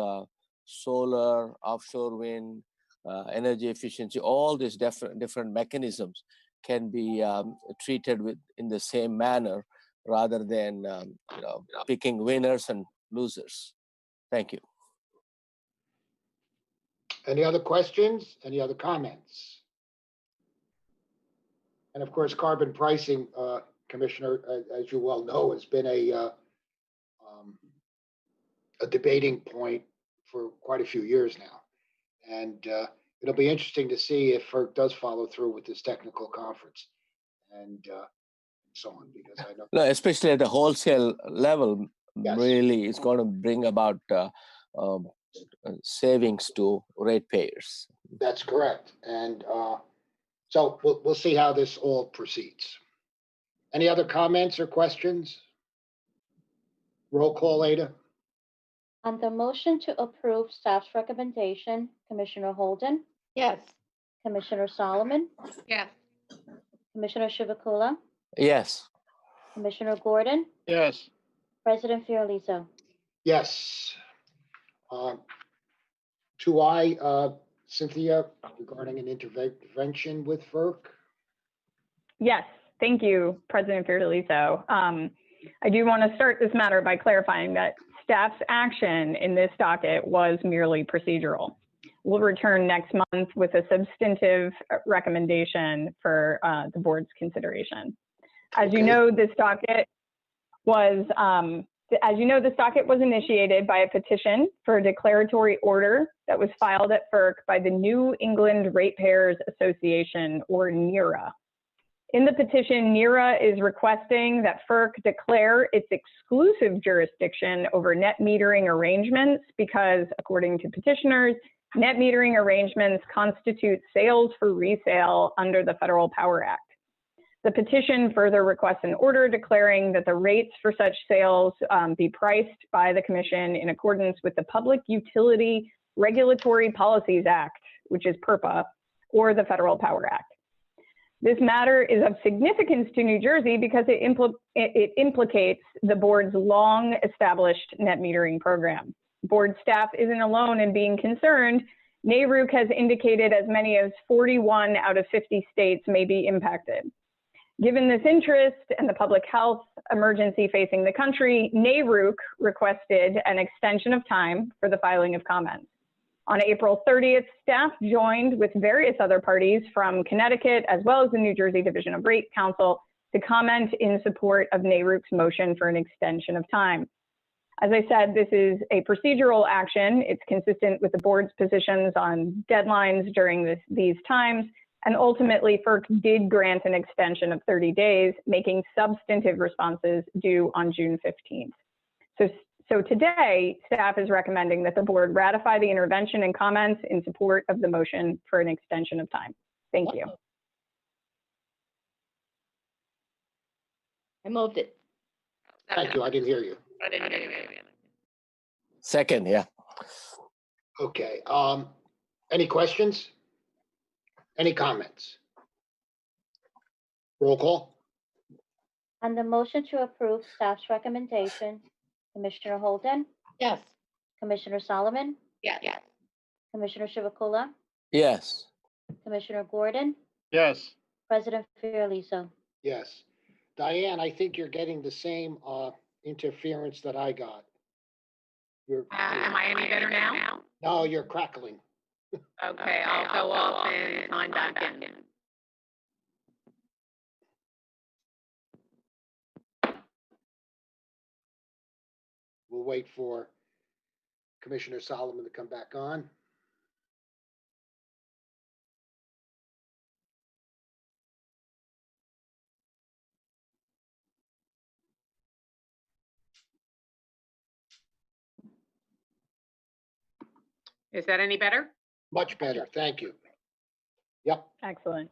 solar, offshore wind, energy efficiency. All these different mechanisms can be treated in the same manner rather than picking winners and losers. Thank you. Any other questions? Any other comments? And of course, carbon pricing, Commissioner, as you well know, has been a debating point for quite a few years now. And it'll be interesting to see if FERC does follow through with this technical conference and so on, because I know. No, especially at the wholesale level, Yes. really is going to bring about savings to ratepayers. That's correct. And so we'll see how this all proceeds. Any other comments or questions? Roll call, Ada. On the motion to approve staff's recommendation, Commissioner Holden, Yes. Commissioner Solomon, Yes. Commissioner Chivukula, Yes. Commissioner Gordon, Yes. President Fiordaliso. Yes. To I, Cynthia, regarding an intervention with FERC. Yes, thank you, President Fiordaliso. I do want to start this matter by clarifying that staff's action in this docket was merely procedural. We'll return next month with a substantive recommendation for the board's consideration. As you know, this docket was initiated by a petition for a declaratory order that was filed at FERC by the New England Ratepayers Association, or NERA. In the petition, NERA is requesting that FERC declare its exclusive jurisdiction over net metering arrangements because, according to petitioners, net metering arrangements constitute sales for resale under the Federal Power Act. The petition further requests an order declaring that the rates for such sales be priced by the Commission in accordance with the Public Utility Regulatory Policies Act, which is PURPA, or the Federal Power Act. This matter is of significance to New Jersey because it implicates the board's long-established net metering program. Board staff isn't alone in being concerned. NARUC has indicated as many as 41 out of 50 states may be impacted. Given this interest and the public health emergency facing the country, NARUC requested an extension of time for the filing of comments. On April 30th, staff joined with various other parties from Connecticut, as well as the New Jersey Division of Rate Counsel, to comment in support of NARUC's motion for an extension of time. As I said, this is a procedural action. It's consistent with the board's positions on deadlines during these times. And ultimately, FERC did grant an extension of 30 days, making substantive responses due on June 15th. So today, staff is recommending that the board ratify the intervention and comments in support of the motion for an extension of time. Thank you. I moved it. Thank you. I didn't hear you. I didn't hear you. Second, yeah. Okay. Any questions? Any comments? Roll call. On the motion to approve staff's recommendation, Commissioner Holden, Yes. Commissioner Solomon, Yes. Commissioner Chivukula, Yes. Commissioner Gordon, Yes. President Fiordaliso. Yes. Diane, I think you're getting the same interference that I got. Am I any better now? No, you're crackling. Okay, I'll go off and sign back in. We'll wait for Commissioner Solomon to come back on. Is that any better? Much better. Thank you. Yep. Excellent.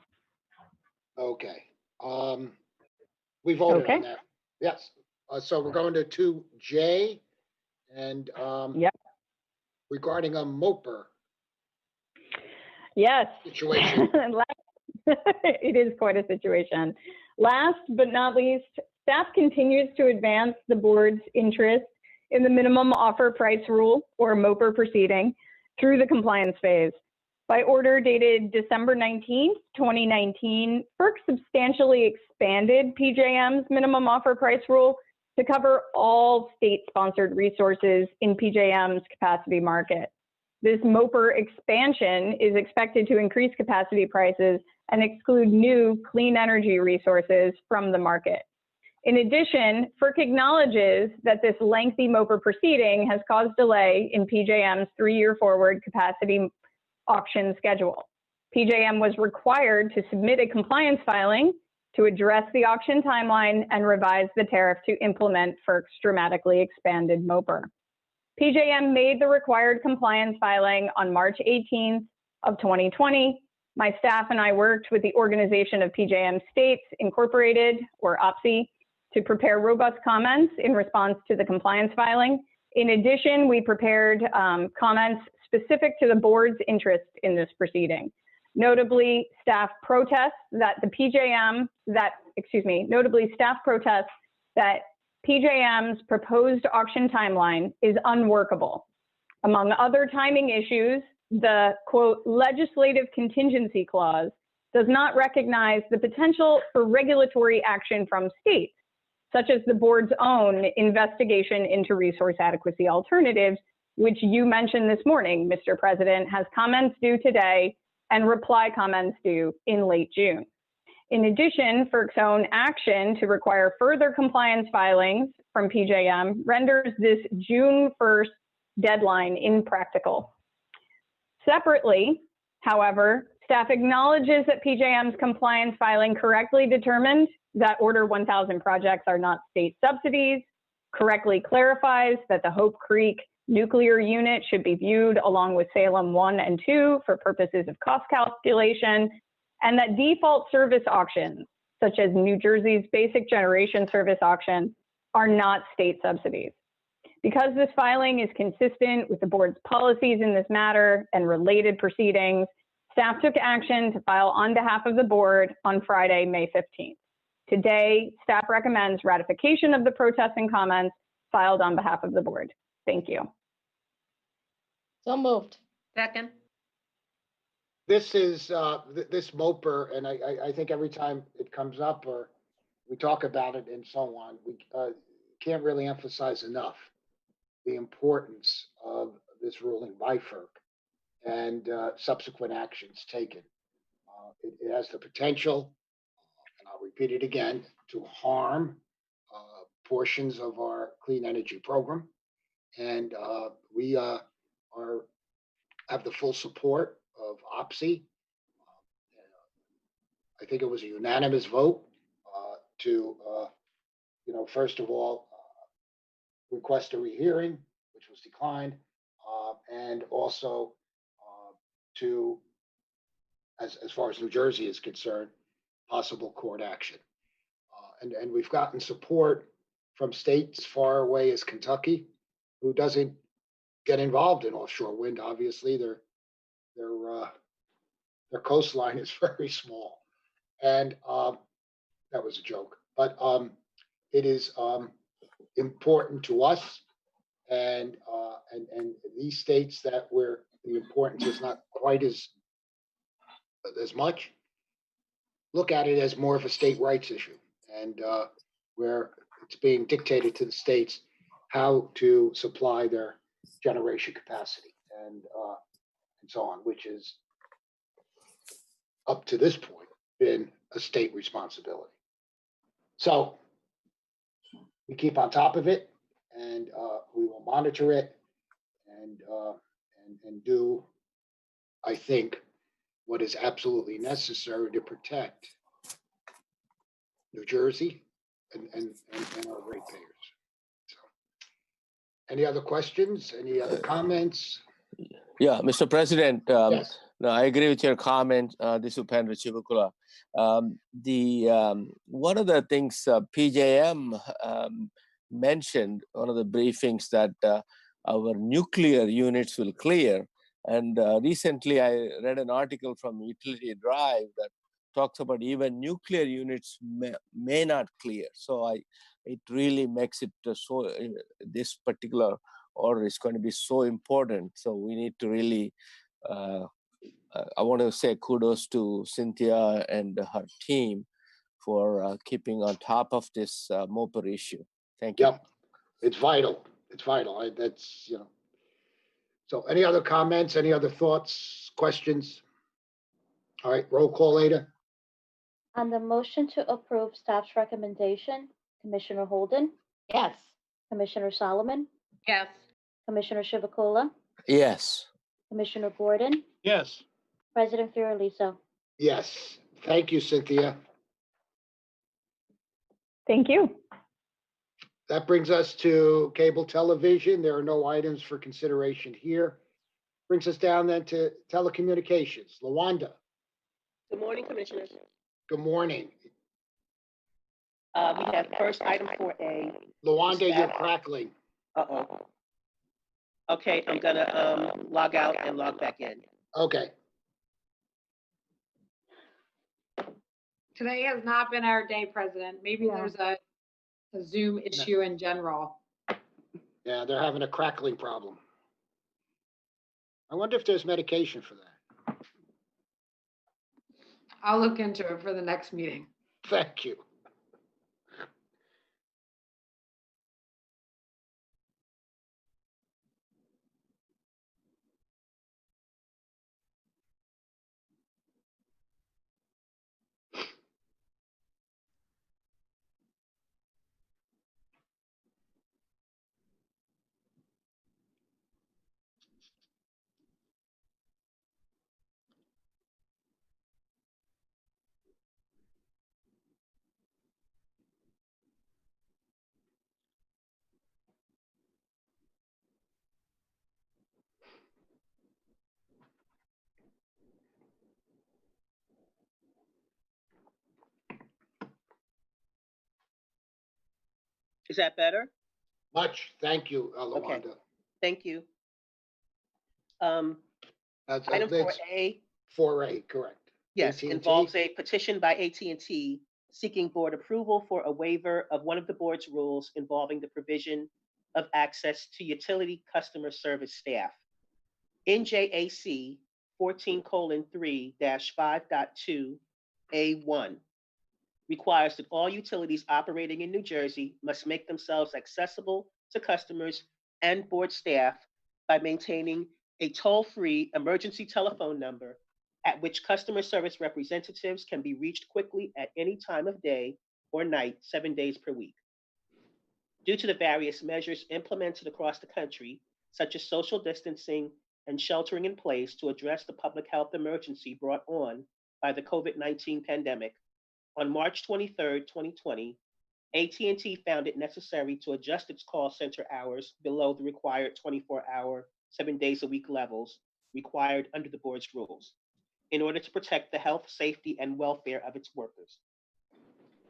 Okay. We voted Okay. on that. Yes. So we're going to 2J and Yep. regarding a MOPR Yes. situation. It is quite a situation. Last but not least, staff continues to advance the board's interest in the minimum offer price rule, or MOPR proceeding, through the compliance phase. By order dated December 19th, 2019, FERC substantially expanded PJM's minimum offer price rule to cover all state-sponsored resources in PJM's capacity market. This MOPR expansion is expected to increase capacity prices and exclude new clean energy resources from the market. In addition, FERC acknowledges that this lengthy MOPR proceeding has caused delay in PJM's 3-year forward capacity auction schedule. PJM was required to submit a compliance filing to address the auction timeline and revise the tariff to implement FERC's dramatically expanded MOPR. PJM made the required compliance filing on March 18th of 2020. My staff and I worked with the Organization of PJM States Incorporated, or OPSI, to prepare robust comments in response to the compliance filing. In addition, we prepared comments specific to the board's interest in this proceeding. notably staff protests that PJM's proposed auction timeline is unworkable. Among other timing issues, the quote, legislative contingency clause does not recognize the potential for regulatory action from states, such as the board's own investigation into resource adequacy alternatives, which you mentioned this morning, Mr. President, has comments due today and reply comments due in late June. In addition, FERC's own action to require further compliance filings from PJM renders this June 1st deadline impractical. Separately, however, staff acknowledges that PJM's compliance filing correctly determined that Order 1000 projects are not state subsidies, correctly clarifies that the Hope Creek nuclear unit should be viewed along with Salem 1 and 2 for purposes of cost calculation, and that default service auctions, such as New Jersey's basic generation service auction, are not state subsidies. Because this filing is consistent with the board's policies in this matter and related proceedings, staff took action to file on behalf of the board on Friday, May 15th. Today, staff recommends ratification of the protests and comments filed on behalf of the board. Thank you. So moved. Second. This is, this MOPR, and I think every time it comes up or we talk about it and so on, we can't really emphasize enough the importance of this ruling by FERC and subsequent actions taken. It has the potential, and I'll repeat it again, to harm portions of our clean energy program. And we have the full support of OPSI. I think it was a unanimous vote to, first of all, request a rehearing, which was declined, and also to, as far as New Jersey is concerned, possible court action. And we've gotten support from states as far away as Kentucky, who doesn't get involved in offshore wind. Obviously, their coastline is very small, and that was a joke. But it is important to us, and these states that where the importance is not quite as much, look at it as more of a state rights issue, and where it's being dictated to the states how to supply their generation capacity and so on, which is up to this point been a state responsibility. So we keep on top of it, and we will monitor it and do, I think, what is absolutely necessary to protect New Jersey and our ratepayers. So, any other questions? Any other comments? Yeah, Mr. President, Yes. no, I agree with your comment. This is Upendra Chivukula. One of the things PJM mentioned, one of the briefings, that our nuclear units will clear. And recently I read an article from Utility Drive that talks about even nuclear units may not clear. So it really makes it so, this particular order is going to be so important. So we need to really, I want to say kudos to Cynthia and her team for keeping on top of this MOPR issue. Thank you. Yep, it's vital. It's vital. That's, So any other comments, any other thoughts, questions? All right, roll call, Ada. On the motion to approve staff's recommendation, Commissioner Holden, Yes. Commissioner Solomon, Yes. Commissioner Chivukula, Yes. Commissioner Gordon, Yes. President Fiorelliso. Yes, thank you, Cynthia. Thank you. That brings us to cable television. There are no items for consideration here. Brings us down then to telecommunications. Lawanda, Good morning, Commissioners. good morning. We have first item 4A. Lawanda, you're crackling. Uh-oh. Okay, I'm gonna log out and log back in. Okay. Today has not been our day, President. Maybe Yeah. there's a Zoom issue in general. Yeah, they're having a crackling problem. I wonder if there's medication for that. I'll look into it for the next meeting. Thank you. Is that better? Much. Thank you, Okay. Lawanda. Thank you. That's Item 4A, 4A, correct. yes, AT&T? involves a petition by AT&T seeking board approval for a waiver of one of the board's rules involving the provision of access to utility customer service staff. NJAC 14:3-5.2A1 requires that all utilities operating in New Jersey must make themselves accessible to customers and board staff by maintaining a toll-free emergency telephone number at which customer service representatives can be reached quickly at any time of day or night, 7 days per week. Due to the various measures implemented across the country, such as social distancing and sheltering in place to address the public health emergency brought on by the COVID-19 pandemic, on March 23, 2020, AT&T found it necessary to adjust its call center hours below the required 24-hour, 7 days a week levels required under the board's rules in order to protect the health, safety, and welfare of its workers.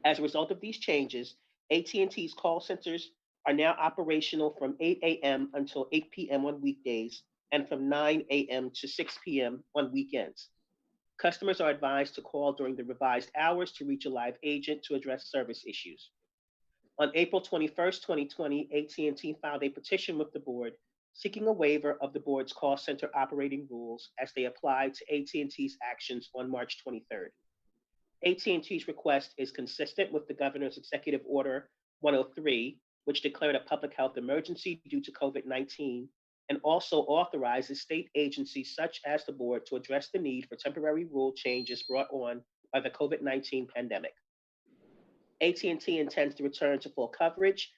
As a result of these changes, AT&T's call centers are now operational from 8 a.m. until 8 p.m. on weekdays and from 9 a.m. to 6 p.m. on weekends. Customers are advised to call during the revised hours to reach a live agent to address service issues. On April 21, 2020, AT&T filed a petition with the board seeking a waiver of the board's call center operating rules as they apply to AT&T's actions on March 23rd. AT&T's request is consistent with the Governor's Executive Order 103, which declared a public health emergency due to COVID-19, and also authorizes state agencies such as the board to address the need for temporary rule changes brought on by the COVID-19 pandemic. AT&T intends to return to full coverage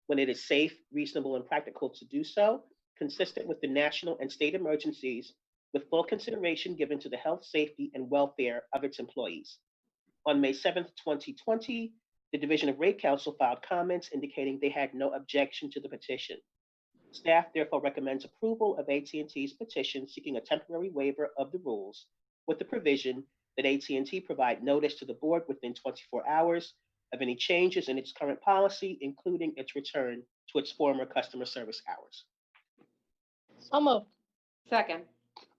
when it is safe, reasonable, and practical to do so, consistent with the national and state emergencies, with full consideration given to the health, safety, and welfare of its employees. On May 7, 2020, the Division of Rate Counsel filed comments indicating they had no objection to the petition. Staff therefore recommends approval of AT&T's petition seeking a temporary waiver of the rules, with the provision that AT&T provide notice to the board within 24 hours of any changes in its current policy, including its return to its former customer service hours. So moved. Second.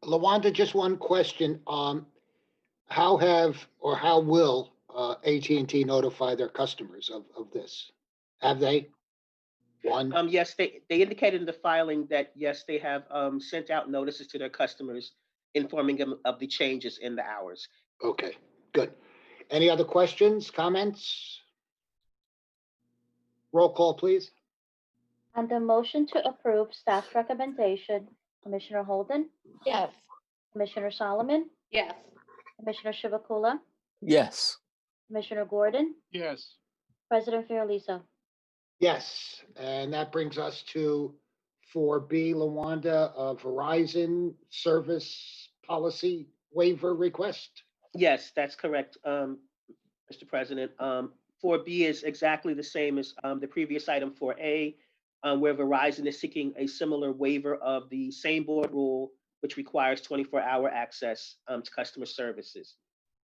Lawanda, just one question. How will AT&T notify their customers of this? Have they? One? Yes, they indicated in the filing that, yes, they have sent out notices to their customers informing them of the changes in the hours. Okay, good. Any other questions, comments? Roll call, please. On the motion to approve staff's recommendation, Commissioner Holden, Yes. Commissioner Solomon, Yes. Commissioner Chivukula, Yes. Commissioner Gordon, Yes. President Fiordaliso. Yes, and that brings us to 4B, Lawanda, Verizon Service Policy Waiver Request. Yes, that's correct, Mr. President. 4B is exactly the same as the previous item 4A, where Verizon is seeking a similar waiver of the same board rule, which requires 24-hour access to customer services.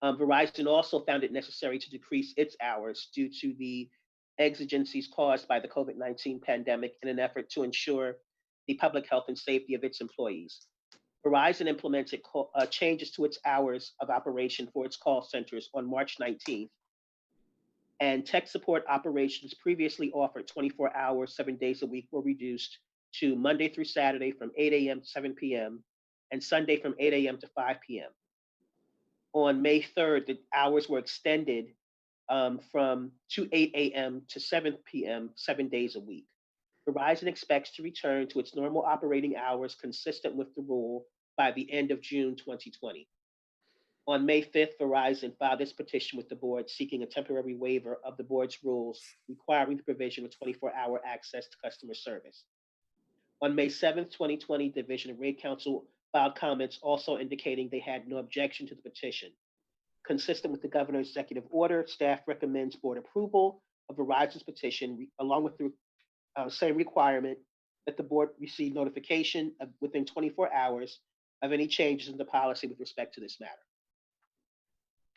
Verizon also found it necessary to decrease its hours due to the exigencies caused by the COVID-19 pandemic in an effort to ensure the public health and safety of its employees. Verizon implemented changes to its hours of operation for its call centers on March 19th. And tech support operations previously offered 24 hours, 7 days a week were reduced to Monday through Saturday from 8 a.m. to 7 p.m. and Sunday from 8 a.m. to 5 p.m. On May 3rd, the hours were extended to 8 a.m. to 7 p.m. 7 days a week. Verizon expects to return to its normal operating hours consistent with the rule by the end of June 2020. On May 5th, Verizon filed its petition with the board seeking a temporary waiver of the board's rules requiring the provision of 24-hour access to customer service. On May 7th, 2020, Division of Rate Counsel filed comments also indicating they had no objection to the petition. Consistent with the governor's executive order, staff recommends board approval of Verizon's petition, along with the same requirement that the board receive notification within 24 hours of any changes in the policy with respect to this matter.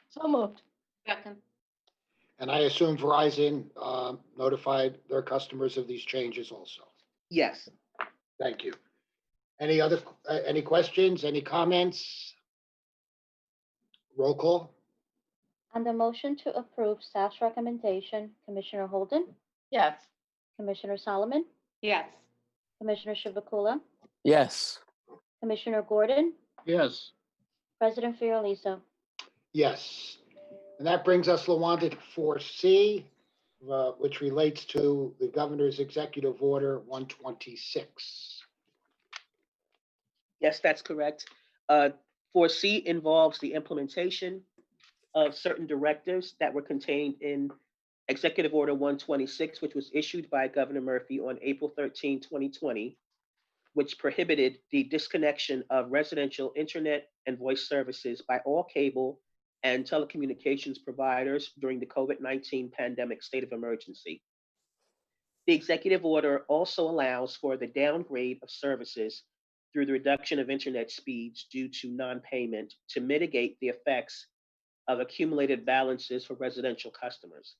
So moved. Second. And I assume Verizon notified their customers of these changes also. Yes. Thank you. Any questions, any comments? Roll call? On the motion to approve staff's recommendation, Commissioner Holden, Yes. Commissioner Solomon, Yes. Commissioner Chivukula, Yes. Commissioner Gordon, Yes. President Fiordaliso. Yes. And that brings us, Lawanda, to 4C, which relates to the governor's executive order 126. Yes, that's correct. 4C involves the implementation of certain directives that were contained in Executive Order 126, which was issued by Governor Murphy on April 13, 2020, which prohibited the disconnection of residential internet and voice services by all cable and telecommunications providers during the COVID-19 pandemic state of emergency. The executive order also allows for the downgrade of services through the reduction of internet speeds due to non-payment to mitigate the effects of accumulated balances for residential customers.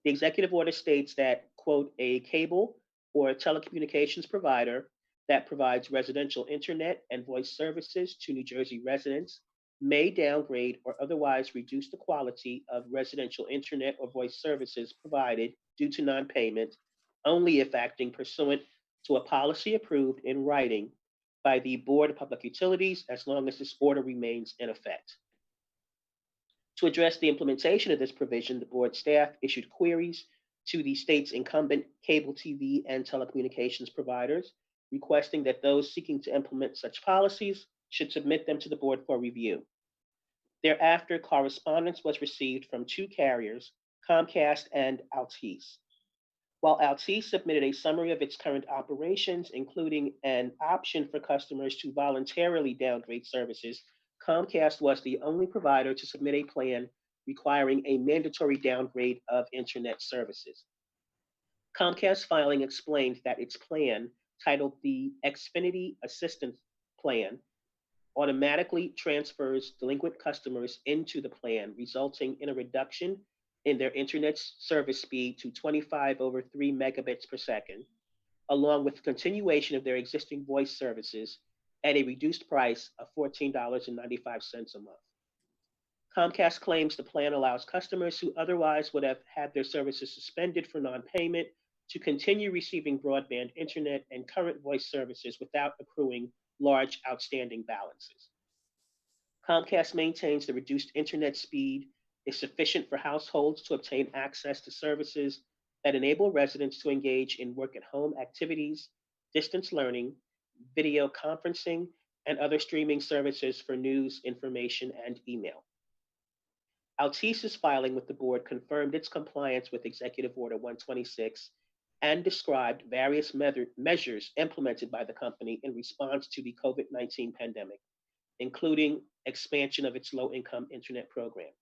The executive order states that, quote, a cable or a telecommunications provider that provides residential internet and voice services to New Jersey residents may downgrade or otherwise reduce the quality of residential internet or voice services provided due to non-payment only if acting pursuant to a policy approved in writing by the Board of Public Utilities as long as this order remains in effect. To address the implementation of this provision, the board staff issued queries to the state's incumbent cable TV and telecommunications providers, requesting that those seeking to implement such policies should submit them to the board for review. Thereafter, correspondence was received from two carriers, Comcast and Altice. While Altice submitted a summary of its current operations, including an option for customers to voluntarily downgrade services, Comcast was the only provider to submit a plan requiring a mandatory downgrade of internet services. Comcast's filing explained that its plan, titled the Xfinity Assistance Plan, automatically transfers delinquent customers into the plan, resulting in a reduction in their internet service speed to 25/3 megabits per second, along with continuation of their existing voice services at a reduced price of $14.95 a month. Comcast claims the plan allows customers who otherwise would have had their services suspended for non-payment to continue receiving broadband internet and current voice services without accruing large outstanding balances. Comcast maintains the reduced internet speed is sufficient for households to obtain access to services that enable residents to engage in work-at-home activities, distance learning, video conferencing, and other streaming services for news, information, and email. Altice's filing with the board confirmed its compliance with Executive Order 126 and described various measures implemented by the company in response to the COVID-19 pandemic, including expansion of its low-income internet program.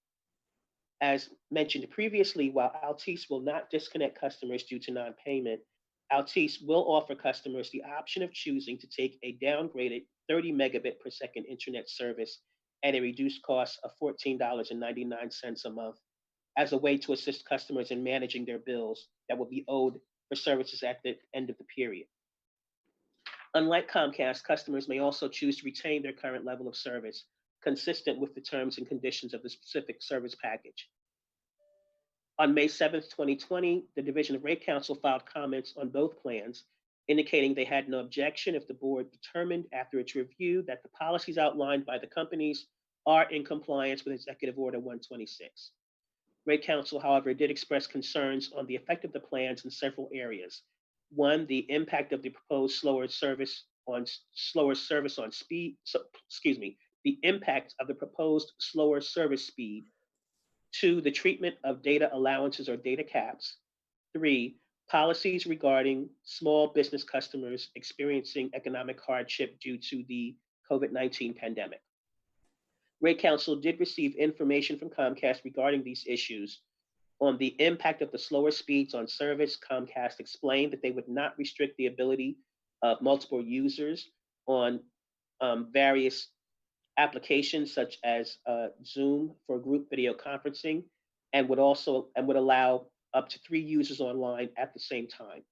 As mentioned previously, while Altice will not disconnect customers due to non-payment, Altice will offer customers the option of choosing to take a downgraded 30 megabit per second internet service at a reduced cost of $14.99 a month as a way to assist customers in managing their bills that will be owed for services at the end of the period. Unlike Comcast, customers may also choose to retain their current level of service, consistent with the terms and conditions of the specific service package. On May 7th, 2020, the Division of Rate Counsel filed comments on both plans, indicating they had no objection if the board determined after its review that the policies outlined by the companies are in compliance with Executive Order 126. Rate Counsel, however, did express concerns on the effect of the plans in several areas. One, the impact of the proposed slower service on speed, the impact of the proposed slower service speed. Two, the treatment of data allowances or data caps. Three, policies regarding small business customers experiencing economic hardship due to the COVID-19 pandemic. Rate Counsel did receive information from Comcast regarding these issues. On the impact of the slower speeds on service, Comcast explained that they would not restrict the ability of multiple users on various applications such as Zoom for group video conferencing, and would allow up to 3 users online at the same time.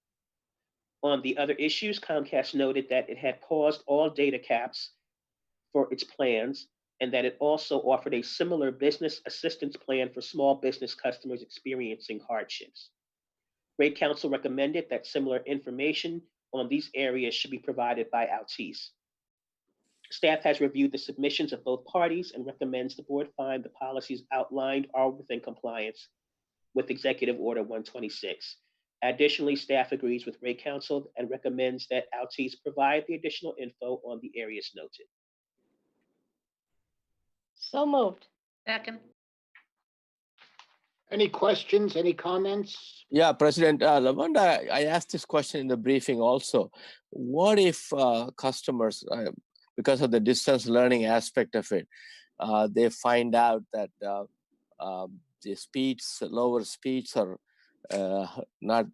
On the other issues, Comcast noted that it had paused all data caps for its plans, and that it also offered a similar business assistance plan for small business customers experiencing hardships. Rate Counsel recommended that similar information on these areas should be provided by Altice. Staff has reviewed the submissions of both parties and recommends the board find the policies outlined are within compliance with Executive Order 126. Additionally, staff agrees with Rate Counsel and recommends that Altice provide the additional info on the areas noted. So moved. Second. Any questions, any comments? Yeah, President Lavanda, I asked this question in the briefing also. What if customers, because of the distance learning aspect of it, they find out that the speeds, lower speeds are not,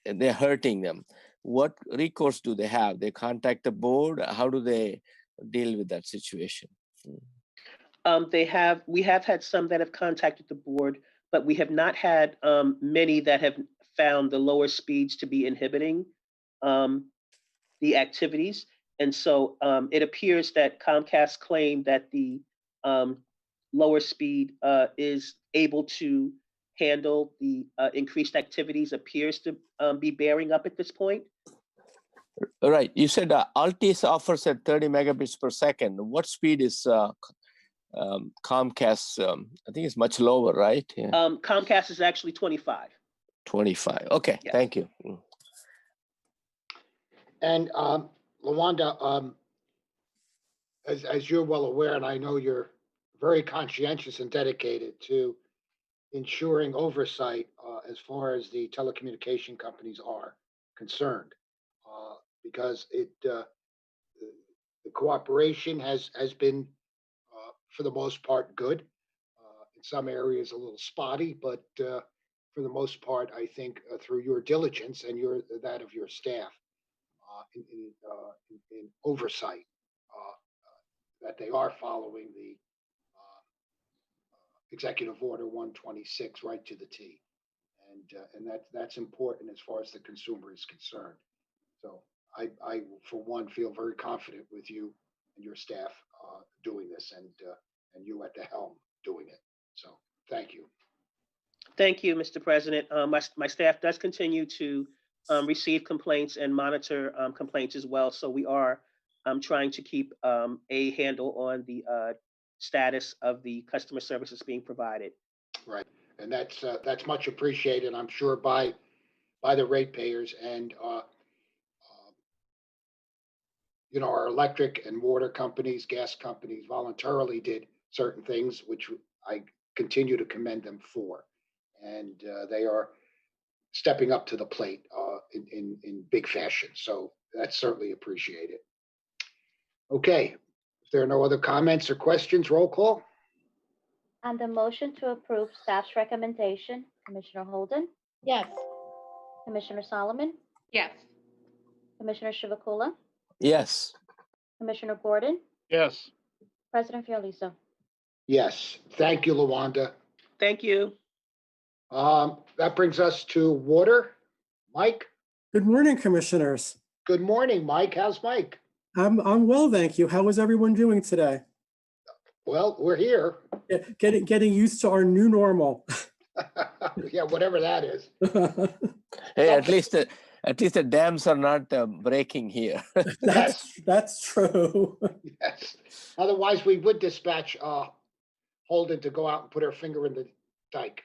they're hurting them? What recourse do they have? They contact the board? How do they deal with that situation? We have had some that have contacted the board, but we have not had many that have found the lower speeds to be inhibiting the activities. And so it appears that Comcast claimed that the lower speed is able to handle the increased activities, appears to be bearing up at this point. Right. You said Altice offers at 30 megabits per second. What speed is Comcast? I think it's much lower, right? Yeah. Comcast is actually 25. 25. Okay, Yes. Thank you. And Lawanda, as you're well aware, and I know you're very conscientious and dedicated to ensuring oversight as far as the telecommunication companies are concerned, because the cooperation has been, for the most part, good. In some areas, a little spotty, but for the most part, I think through your diligence and that of your staff in oversight, that they are following the Executive Order 126 right to the T, and that's important as far as the consumer is concerned. So I for one feel very confident with you and your staff doing this, and you at the helm doing it. So thank you. Thank you, Mr. President. My staff does continue to receive complaints and monitor complaints as well. So we are trying to keep a handle on the status of the customer services being provided. Right, and that's much appreciated, I'm sure, by the ratepayers. And our electric and water companies, gas companies voluntarily did certain things, which I continue to commend them for. And they are stepping up to the plate in big fashion. So that's certainly appreciated. Okay, if there are no other comments or questions, roll call. On the motion to approve staff's recommendation, Commissioner Holden, Yes. Commissioner Solomon, Yes. Commissioner Chivukula, Yes. Commissioner Gordon, Yes. President Fiordaliso. Yes, thank you, Lawanda. Thank you. That brings us to water. Mike? Good morning, Commissioners. Good morning, Mike. How's Mike? I'm well, thank you. How is everyone doing today? Well, we're here. Getting used to our new normal. Yeah, whatever that is. Hey, at least the dams are not breaking here. That's true. Yes. Otherwise, we would dispatch Holden to go out and put her finger in the dike.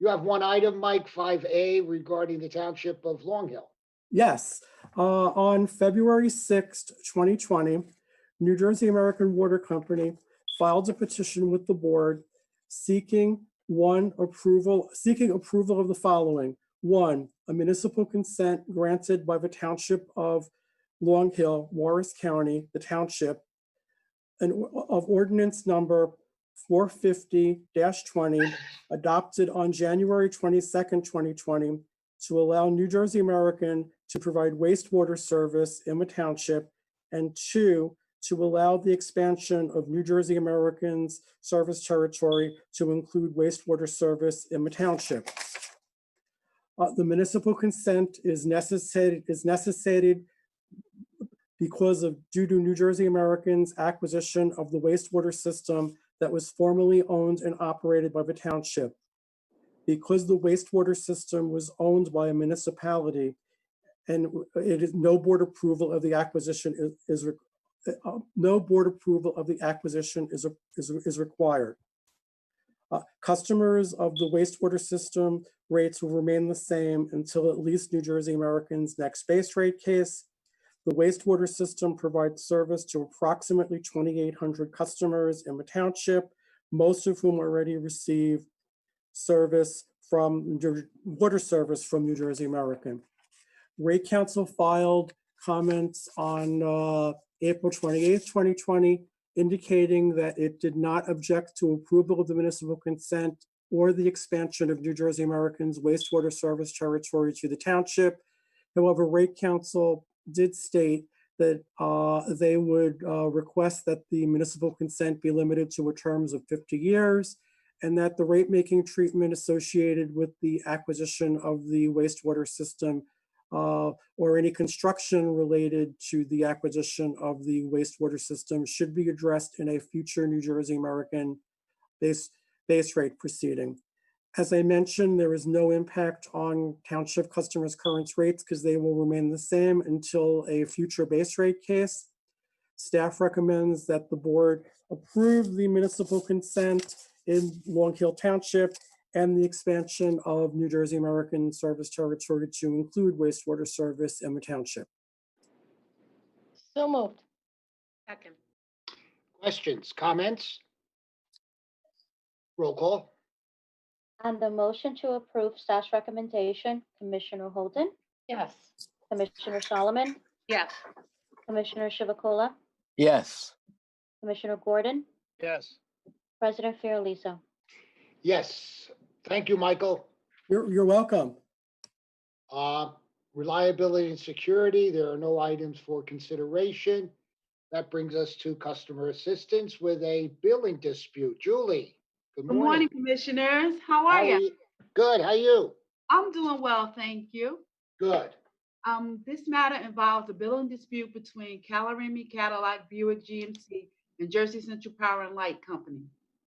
You have one item, Mike, 5A, regarding the township of Long Hill. Yes. On February 6th, 2020, New Jersey American Water Company filed a petition with the board seeking approval of the following. One, a municipal consent granted by the township of Long Hill, Morris County, the township, of ordinance number 450-20, adopted on January 22nd, 2020, to allow New Jersey American to provide wastewater service in the township, and two, to allow the expansion of New Jersey American's service territory to include wastewater service in the township. The municipal consent is necessitated because due to New Jersey American's acquisition of the wastewater system that was formerly owned and operated by the township. Because the wastewater system was owned by a municipality, and no board approval of the acquisition is required. Customers of the wastewater system rates will remain the same until at least New Jersey American's next base rate case. The wastewater system provides service to approximately 2,800 customers in the township, most of whom already receive water service from New Jersey American. Rate Council filed comments on April 28th, 2020, indicating that it did not object to approval of the municipal consent or the expansion of New Jersey American's wastewater service territory to the township. However, Rate Council did state that they would request that the municipal consent be limited to a term of 50 years, and that the rate-making treatment associated with the acquisition of the wastewater system or any construction related to the acquisition of the wastewater system should be addressed in a future New Jersey American base rate proceeding. As I mentioned, there is no impact on township customers' current rates because they will remain the same until a future base rate case. Staff recommends that the board approve the municipal consent in Long Hill Township and the expansion of New Jersey American service territory to include wastewater service in the township. So moved. Second. Questions, comments? Roll call. On the motion to approve staff's recommendation, Commissioner Holden, Yes. Commissioner Solomon, Yes. Commissioner Chivukula, Yes. Commissioner Gordon, Yes. President Fiordaliso. Yes. Thank you, Michael. You're welcome. Reliability and security, there are no items for consideration. That brings us to customer assistance with a billing dispute. Julie, good Good morning. morning, commissioners. How are you? Good, how are you? I'm doing well, thank you. Good. This matter involves a billing dispute between Calarimi Cadillac Buick GMC and Jersey Central Power and Light Company.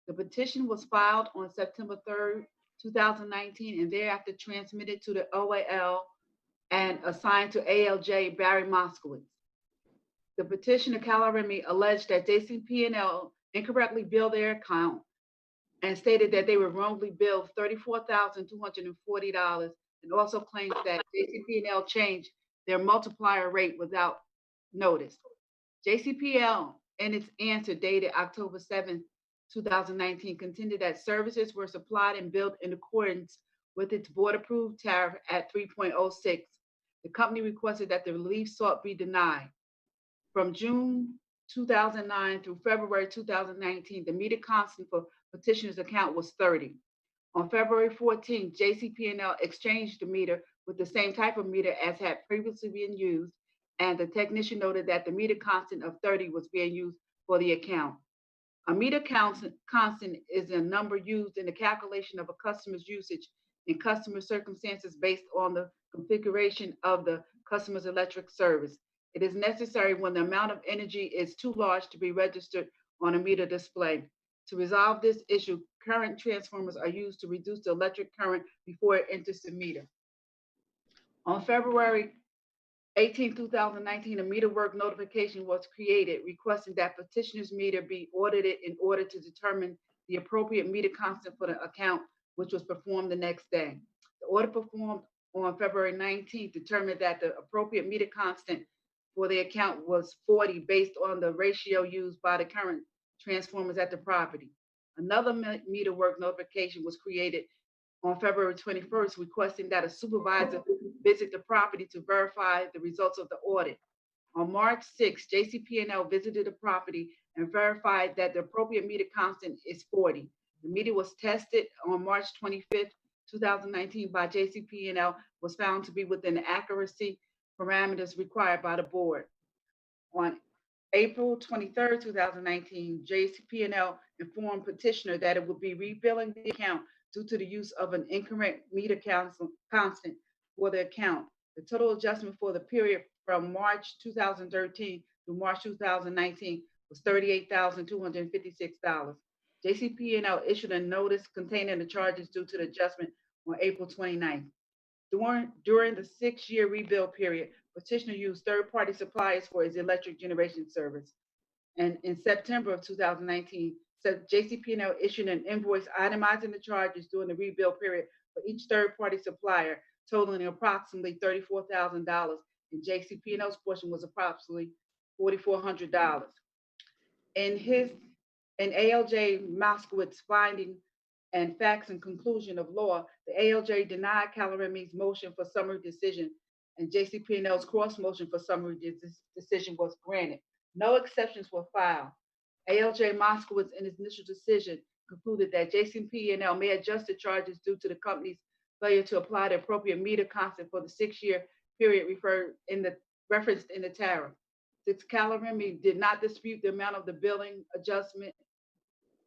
The petition was filed on September 3rd, 2019, and thereafter transmitted to the OAL and assigned to ALJ Barry Moskowitz. The petitioner Calarimi alleged that JCP&L incorrectly billed their account and stated that they were wrongly billed $34,240, and also claims that JCP&L changed their multiplier rate without notice. JCP&L, in its answer dated October 7, 2019, contended that services were supplied and billed in accordance with its board-approved tariff at 3.06. The company requested that the relief sought be denied. From June 2009 through February 2019, the meter constant for petitioner's account was 30. On February 14, JCP&L exchanged the meter with the same type of meter as had previously been used, and the technician noted that the meter constant of 30 was being used for the account. A meter constant is a number used in the calculation of a customer's usage in customer circumstances based on the configuration of the customer's electric service. It is necessary when the amount of energy is too large to be registered on a meter display. To resolve this issue, current transformers are used to reduce the electric current before it enters the meter. On February 18, 2019, a meter work notification was created requesting that petitioner's meter be audited in order to determine the appropriate meter constant for the account, which was performed the next day. The audit performed on February 19th determined that the appropriate meter constant for the account was 40 based on the ratio used by the current transformers at the property. Another meter work notification was created on February 21st, requesting that a supervisor visit the property to verify the results of the audit. On March 6th, JCP&L visited the property and verified that the appropriate meter constant is 40. The meter was tested on March 25th, 2019 by JCP&L, was found to be within the accuracy parameters required by the board. On April 23rd, 2019, JCP&L informed petitioner that it would be rebilling the account due to the use of an incorrect meter constant for the account. The total adjustment for the period from March 2013 to March 2019 was $38,256. JCP&L issued a notice containing the charges due to the adjustment on April 29th. During the 6-year rebuild period, petitioner used third-party suppliers for his electric generation service. And in September of 2019, JCP&L issued an invoice itemizing the charges during the rebuild period for each third-party supplier, totaling approximately $34,000, and JCP&L's portion was approximately $4,400. In ALJ Moskowitz's finding and facts and conclusion of law, the ALJ denied Calaremi's motion for summary decision, and JCP&L's cross motion for summary decision was granted. No exceptions were filed. ALJ Moskowitz, in his initial decision, concluded that JCP&L may adjust the charges due to the company's failure to apply the appropriate meter constant for the 6-year period referenced in the tariff. Since Calaremi did not dispute the amount of the billing adjustment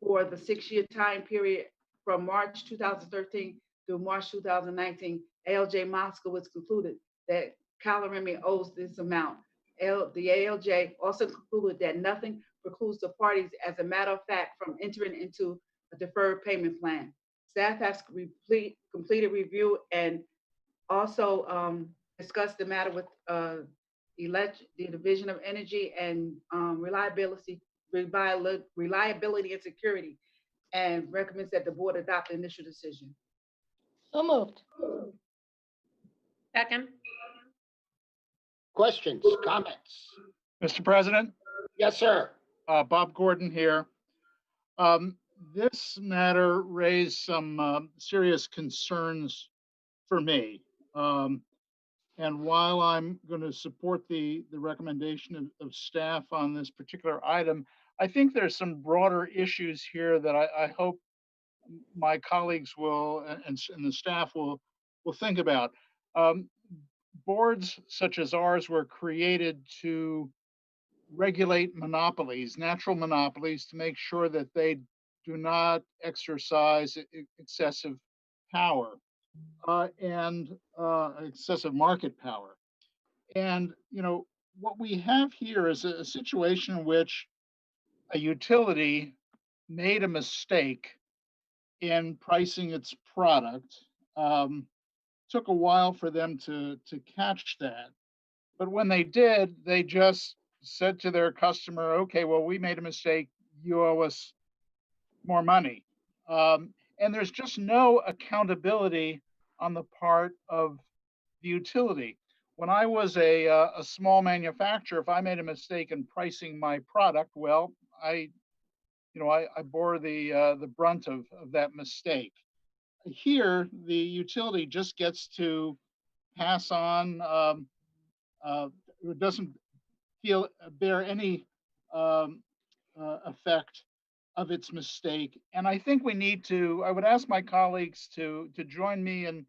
for the 6-year time period from March 2013 through March 2019, ALJ Moskowitz concluded that Calaremi owes this amount. The ALJ also concluded that nothing precludes the parties, as a matter of fact, from entering into a deferred payment plan. Staff has completed review and also discussed the matter with the Division of Energy and Reliability and Security, and recommends that the board adopt the initial decision. So moved. Second. Questions, comments? Mr. President, Yes, sir. Bob Gordon here. This matter raised some serious concerns for me. And while I'm going to support the recommendation of staff on this particular item, I think there's some broader issues here that I hope my colleagues will and the staff will think about. Boards such as ours were created to regulate monopolies, natural monopolies, to make sure that they do not exercise excessive power and excessive market power. And, you know, what we have here is a situation in which a utility made a mistake in pricing its product. Took a while for them to catch that. But when they did, they just said to their customer, okay, well, we made a mistake. You owe us more money. And there's just no accountability on the part of the utility. When I was a small manufacturer, if I made a mistake in pricing my product, well, I bore the brunt of that mistake. Here, the utility just gets to pass on, it doesn't bear any effect of its mistake. And I think I would ask my colleagues to join me in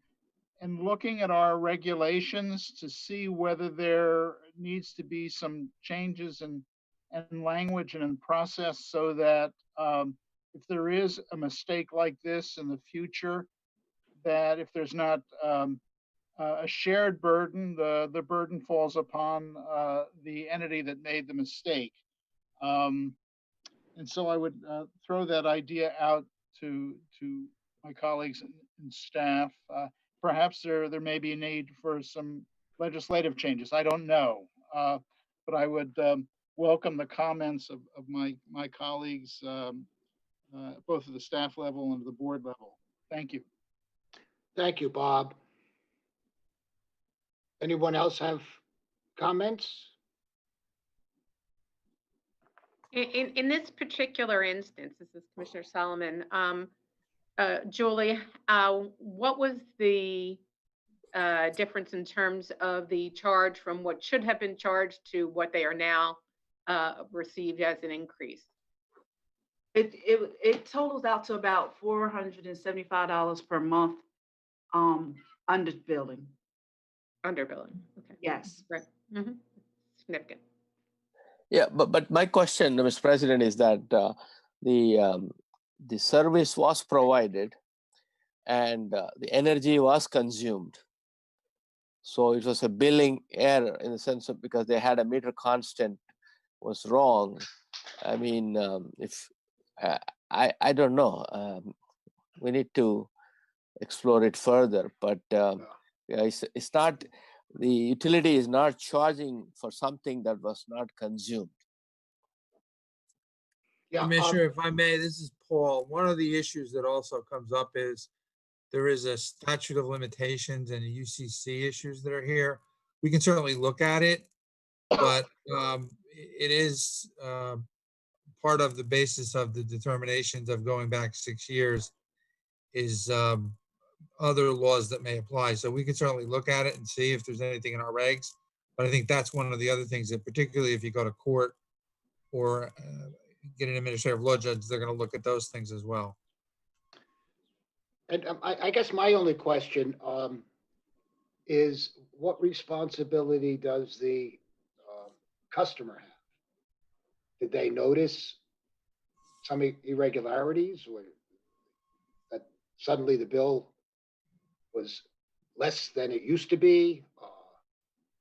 looking at our regulations to see whether there needs to be some changes in language and in process, so that if there is a mistake like this in the future, that if there's not a shared burden, the burden falls upon the entity that made the mistake. And so I would throw that idea out to my colleagues and staff. Perhaps there may be a need for some legislative changes. I don't know, but I would welcome the comments of my colleagues, both at the staff level and the board level. Thank you. Thank you, Bob. Anyone else have comments? In this particular instance, this is Commissioner Solomon, Julie, what was the difference in terms of the charge from what should have been charged to what they are now received as an increase? It totals out to about $475 per month underbilling. Underbilling, okay. Yes. Right. Significant. Yeah, but my question, Mr. President, is that the service was provided and the energy was consumed. So it was a billing error in the sense of because they had a meter constant was wrong. I mean, if I don't know, we need to explore it further. But it's not. The utility is not charging for something that was not consumed. Yeah, Commissioner, if I may, this is Paul. One of the issues that also comes up is there is a statute of limitations and UCC issues that are here. We can certainly look at it, but it is part of the basis of the determinations of going back 6 years is other laws that may apply. So we can certainly look at it and see if there's anything in our regs. But I think that's one of the other things that particularly if you go to court or get an administrative law judge, they're going to look at those things as well. And I guess my only question is what responsibility does the customer have? Did they notice some irregularities or that suddenly the bill was less than it used to be?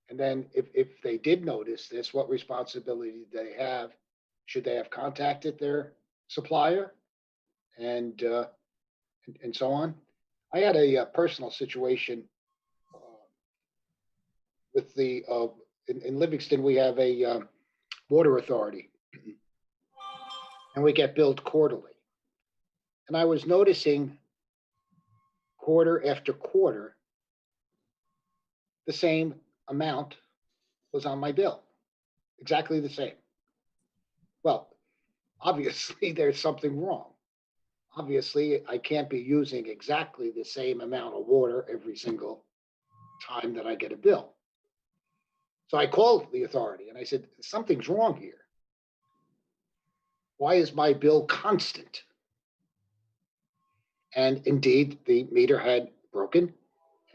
And then if they did notice this, what responsibility do they have? Should they have contacted their supplier and so on? I had a personal situation with the, in Livingston, we have a water authority and we get billed quarterly. And I was noticing quarter after quarter, the same amount was on my bill, exactly the same. Well, obviously there's something wrong. Obviously, I can't be using exactly the same amount of water every single time that I get a bill. So I called the authority and I said, something's wrong here. Why is my bill constant? And indeed, the meter had broken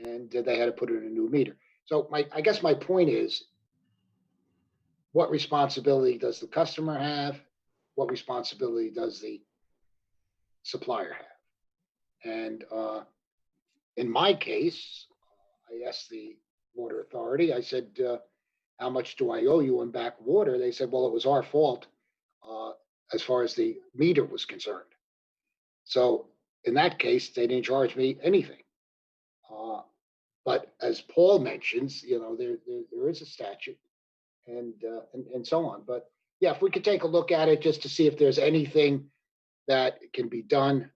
and they had to put in a new meter. So I guess my point is, what responsibility does the customer have? What responsibility does the supplier have? And in my case, I asked the water authority, I said, how much do I owe you in back water? They said, well, it was our fault as far as the meter was concerned. So in that case, they didn't charge me anything. But as Paul mentions, you know, there is a statute and so on. But yeah, if we could take a look at it just to see if there's anything that can be done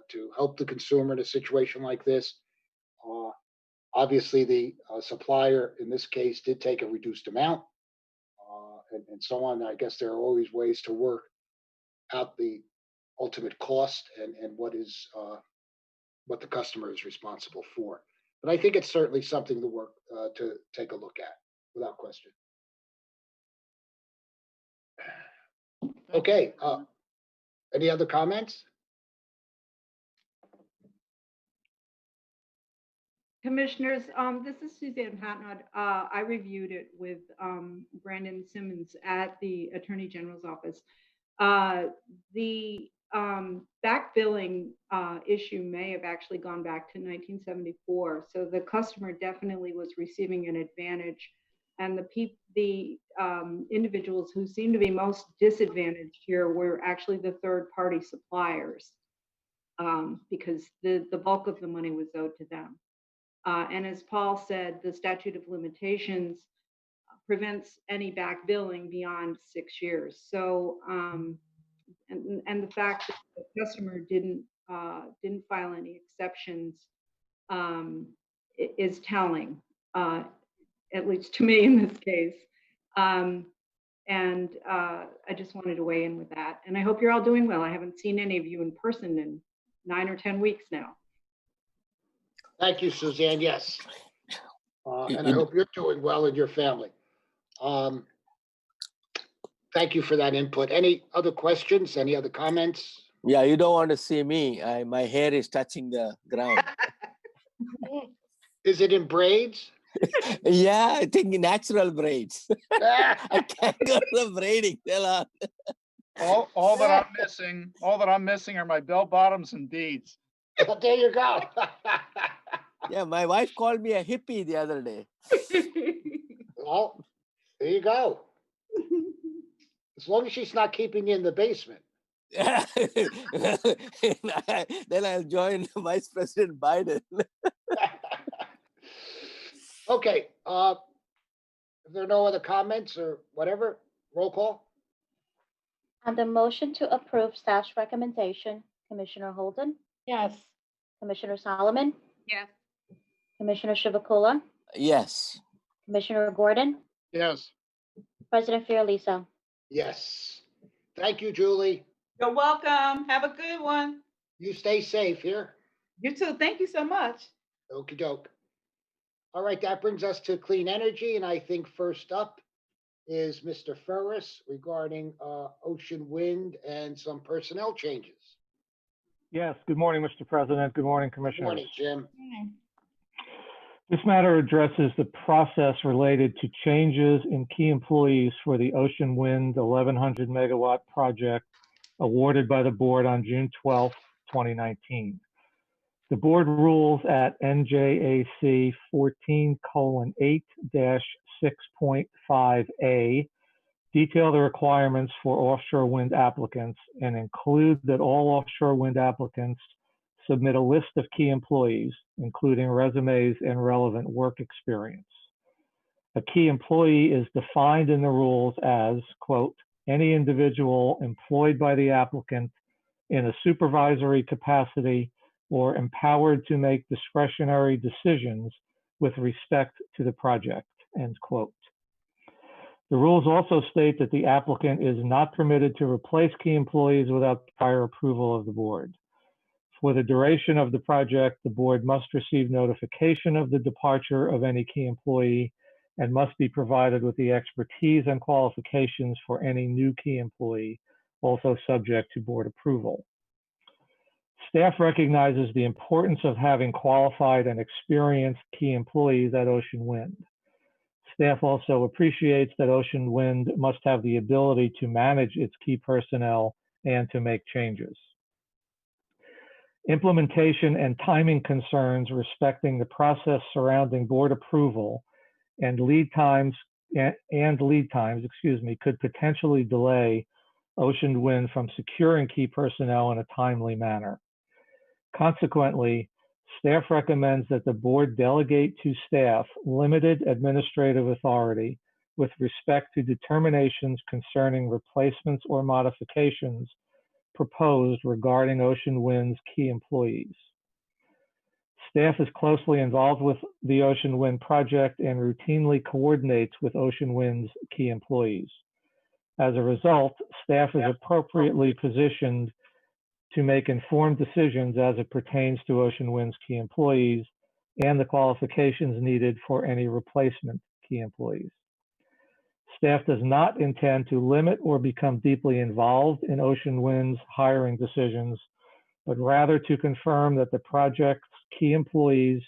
to help the consumer in a situation like this. Obviously, the supplier in this case did take a reduced amount and so on. I guess there are always ways to work out the ultimate cost and what the customer is responsible for. But I think it's certainly something to work to take a look at without question. Okay. Any other comments? Commissioners, this is Suzanne Patnod. I reviewed it with Brandon Simmons at the Attorney General's office. The back billing issue may have actually gone back to 1974. So the customer definitely was receiving an advantage. And the individuals who seem to be most disadvantaged here were actually the third-party suppliers, because the bulk of the money was owed to them. And as Paul said, the statute of limitations prevents any back billing beyond 6 years. So, and the fact that the customer didn't file any exceptions is telling, at least to me in this case. And I just wanted to weigh in with that. And I hope you're all doing well. I haven't seen any of you in person in 9 or 10 weeks now. Thank you, Suzanne. Yes. And I hope you're doing well and your family. Thank you for that input. Any other questions? Any other comments? Yeah, you don't want to see me. My hair is touching the ground. Is it in braids? Yeah, I think natural braids. I can't go to the braiding. All that I'm missing are my bell bottoms and beads. Well, there you go. Yeah, my wife called me a hippie the other day. Well, there you go. As long as she's not keeping you in the basement. Then I'll join Vice President Biden. Okay. If there are no other comments or whatever, roll call. On the motion to approve staff's recommendation, Commissioner Holden, Yes. Commissioner Solomon, Yes. Commissioner Chivukula, Yes. Commissioner Gordon, Yes. President Fiordaliso. Yes. Thank you, Julie. You're welcome. Have a good one. You stay safe here. You too. Thank you so much. Okie doke. All right, that brings us to clean energy. And I think first up is Mr. Ferris regarding ocean wind and some personnel changes. Yes, good morning, Mr. President. Good morning, Good Commissioners. morning, Jim. This matter addresses the process related to changes in key employees for the Ocean Wind 1100 megawatt project awarded by the board on June 12, 2019. The board rules at NJAC 14:8-6.5A detail the requirements for offshore wind applicants and include that all offshore wind applicants submit a list of key employees, including resumes and relevant work experience. A key employee is defined in the rules as, quote, any individual employed by the applicant in a supervisory capacity or empowered to make discretionary decisions with respect to the project, end quote. The rules also state that the applicant is not permitted to replace key employees without prior approval of the board. For the duration of the project, the board must receive notification of the departure of any key employee and must be provided with the expertise and qualifications for any new key employee, also subject to board approval. Staff recognizes the importance of having qualified and experienced key employees at Ocean Wind. Staff also appreciates that Ocean Wind must have the ability to manage its key personnel and to make changes. Implementation and timing concerns respecting the process surrounding board approval and lead times could potentially delay Ocean Wind from securing key personnel in a timely manner. Consequently, staff recommends that the board delegate to staff limited administrative authority with respect to determinations concerning replacements or modifications proposed regarding Ocean Wind's key employees. Staff is closely involved with the Ocean Wind project and routinely coordinates with Ocean Wind's key employees. As a result, staff is appropriately positioned to make informed decisions as it pertains to Ocean Wind's key employees and the qualifications needed for any replacement key employees. Staff does not intend to limit or become deeply involved in Ocean Wind's hiring decisions, but rather to confirm that the project's key employees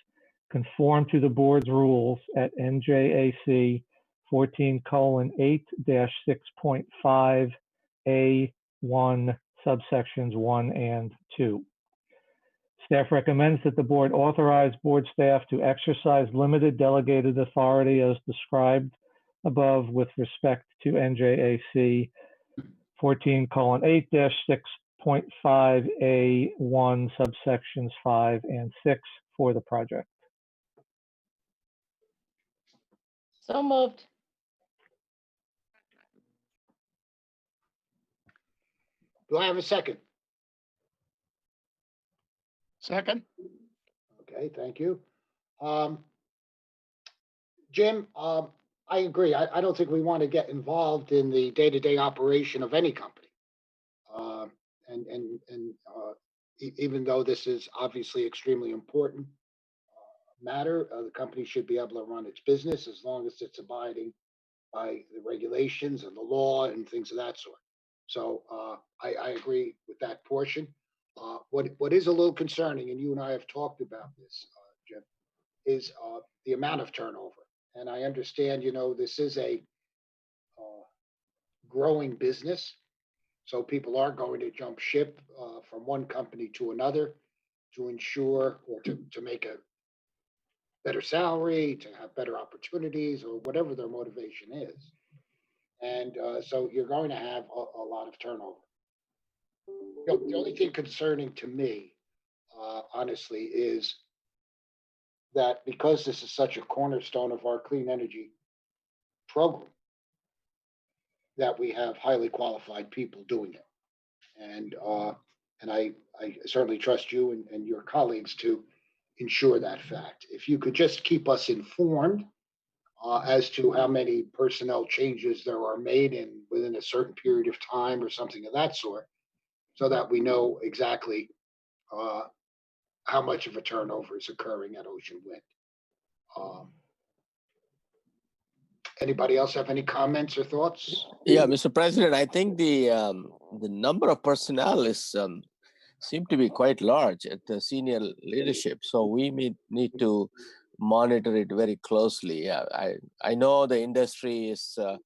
conform to the board's rules at NJAC 14:8-6.5A 1, subsections 1 and 2. Staff recommends that the board authorize board staff to exercise limited delegated authority as described above with respect to NJAC 14:8-6.5A1 subsections 5 and 6 for the project. So moved. Do I have a second? Second? Okay, thank you. Jim, I agree. I don't think we want to get involved in the day-to-day operation of any company. Even though this is obviously extremely important matter, the company should be able to run its business as long as it's abiding by the regulations and the law and things of that sort. So I agree with that portion. What is a little concerning, and you and I have talked about this, Jim, is the amount of turnover. And I understand, this is a growing business. So people are going to jump ship from one company to another to ensure or to make a better salary, to have better opportunities, or whatever their motivation is. And so you're going to have a lot of turnover. The only thing concerning to me, honestly, is that because this is such a cornerstone of our clean energy program, that we have highly qualified people doing it. And I certainly trust you and your colleagues to ensure that fact. If you could just keep us informed as to how many personnel changes there are made within a certain period of time or something of that sort, so that we know exactly how much of a turnover is occurring at Ocean Wind. Anybody else have any comments or thoughts? Yeah, Mr. President, I think the number of personnel is seem to be quite large at the senior leadership. So we need to monitor it very closely. I know the industry is there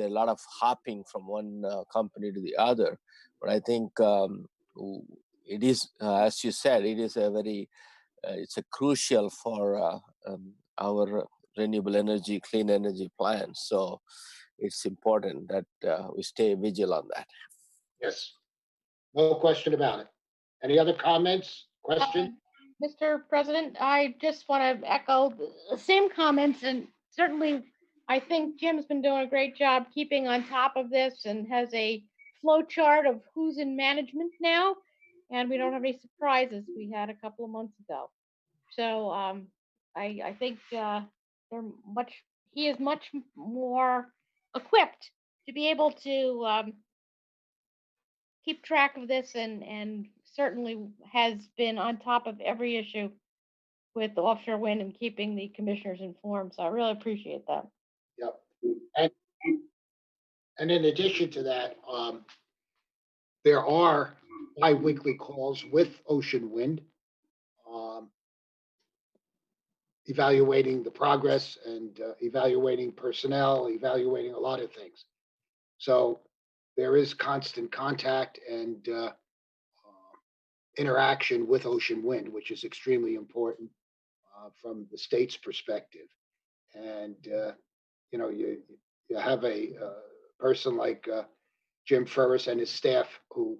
are a lot of hopping from one company to the other, but I think it is, as you said, it is a very it's a crucial for our renewable energy, clean energy plans. So it's important that we stay vigilant on that. Yes, no question about it. Any other comments, questions? Mr. President, I just want to echo the same comments, and certainly I think Jim's been doing a great job keeping on top of this and has a flow chart of who's in management now, and we don't have any surprises we had a couple of months ago. So I think he is much more equipped to be able to keep track of this, and certainly has been on top of every issue with the offshore wind and keeping the commissioners informed. So I really appreciate that. Yep. And in addition to that, there are bi-weekly calls with Ocean Wind, evaluating the progress and evaluating personnel, evaluating a lot of things. So there is constant contact and interaction with Ocean Wind, which is extremely important from the state's perspective. And you have a person like Jim Ferris and his staff who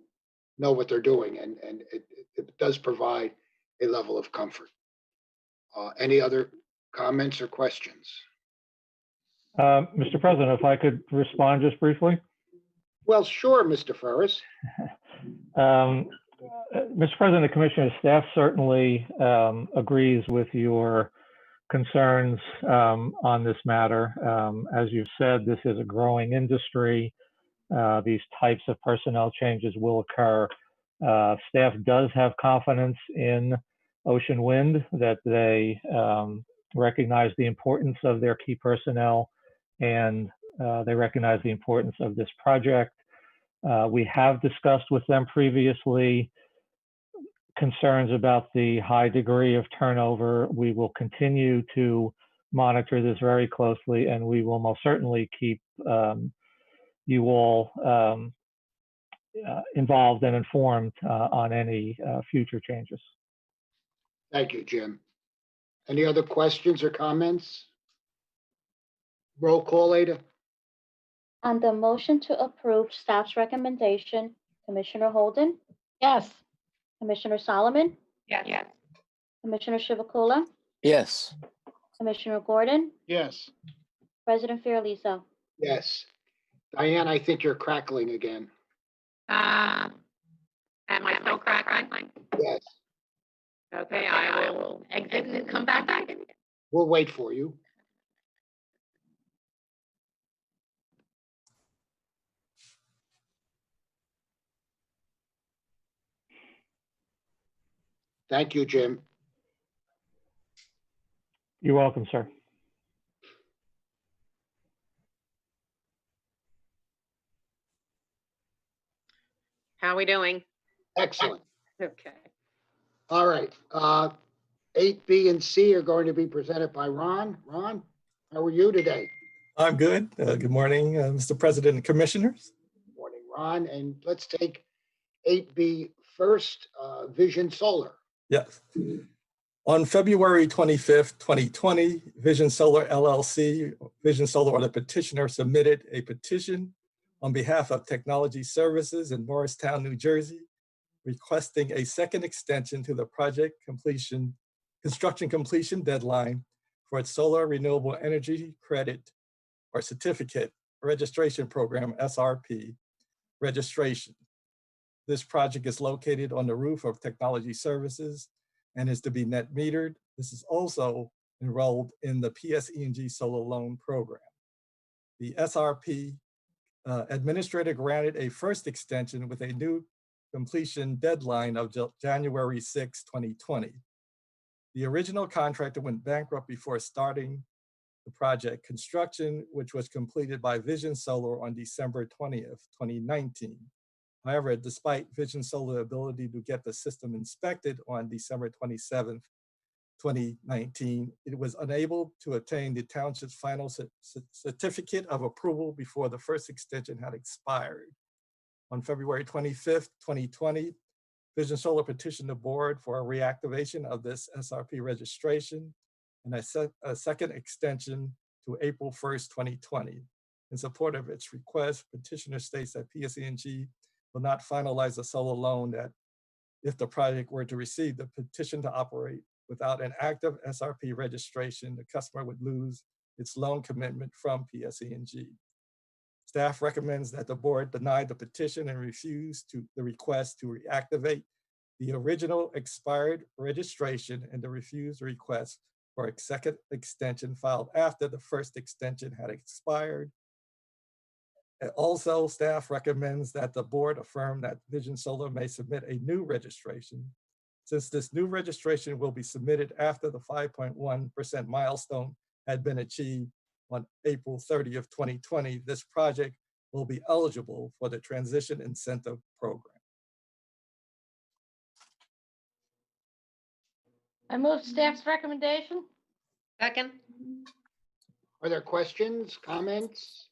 know what they're doing, and it does provide a level of comfort. Any other comments or questions? Mr. President, if I could respond just briefly. Well, sure, Mr. Ferris. Mr. President, the Commissioner's staff certainly agrees with your concerns on this matter. As you've said, this is a growing industry. These types of personnel changes will occur. Staff does have confidence in Ocean Wind, that they recognize the importance of their key personnel, and they recognize the importance of this project. We have discussed with them previously concerns about the high degree of turnover. We will continue to monitor this very closely, and we will most certainly keep you all involved and informed on any future changes. Thank you, Jim. Any other questions or comments? Roll call, Ada? On the motion to approve staff's recommendation, Commissioner Holden, Yes. Commissioner Solomon, Yes. Commissioner Chivukula, Yes. Commissioner Gordon, Yes. President Fiordaliso. Yes. Diane, I think you're crackling again. Am I still crackling? Yes, Okay, I will exit and come back. we'll wait for you. Thank you, Jim. You're welcome, sir. How are we doing? Excellent. Okay. All right. 8B and C are going to be presented by Ron. Ron, how are you today? I'm good. Good morning, Mr. President and Commissioners. Morning, Ron. And let's take 8B first, Vision Solar. Yes. On February 25th, 2020, Vision Solar LLC, Vision Solar or the petitioner, submitted a petition on behalf of Technology Services in Morristown, New Jersey, requesting a second extension to the project construction completion deadline for its solar renewable energy credit or certificate registration program, SRP, registration. This project is located on the roof of Technology Services and is to be net metered. This is also enrolled in the PSE&G Solar Loan Program. The SRP administrator granted a first extension with a new completion deadline of January 6, 2020. The original contractor went bankrupt before starting the project construction, which was completed by Vision Solar on December 20th, 2019. However, despite Vision Solar's ability to get the system inspected on December 27th, 2019, it was unable to obtain the township's final certificate of approval before the first extension had expired. On February 25th, 2020, Vision Solar petitioned the board for a reactivation of this SRP registration and a second extension to April 1st, 2020. In support of its request, petitioner states that PSE&G will not finalize a solar loan that if the project were to receive the petition to operate without an active SRP registration, the customer would lose its loan commitment from PSE&G. Staff recommends that the board deny the petition and refuse the request to reactivate the original expired registration and to refuse the request for a second extension filed after the first extension had expired. Also, staff recommends that the board affirm that Vision Solar may submit a new registration. Since this new registration will be submitted after the 5.1% milestone had been achieved on April 30th, 2020, this project will be eligible for the Transition Incentive Program. I move staff's recommendation. Second. Are there questions, comments?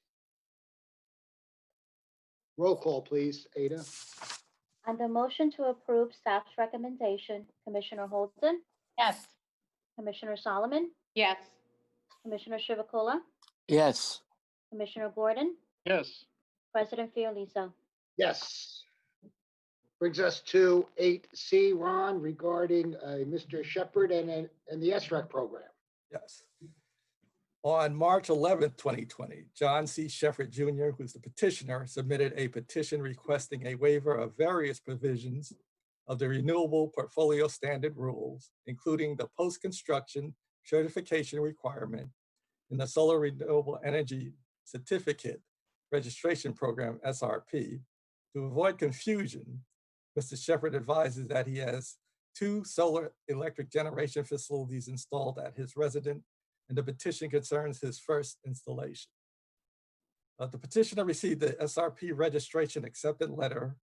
Roll call, please, Ada. On the motion to approve staff's recommendation, Commissioner Holden, Yes. Commissioner Solomon, Yes. Commissioner Chivukula, Yes. Commissioner Gordon, Yes. President Fiordaliso. Yes. Brings us to 8C, Ron, regarding Mr. Shepherd and the SREC program. Yes. On March 11th, 2020, John C. Shepherd Jr., who's the petitioner, submitted a petition requesting a waiver of various provisions of the Renewable Portfolio Standard rules, including the post-construction certification requirement in the Solar Renewable Energy Certificate Registration Program, SRP. To avoid confusion, Mr. Shepherd advises that he has 2 solar electric generation facilities installed at his residence, and the petition concerns his first installation. The petitioner received the SRP registration acceptance letter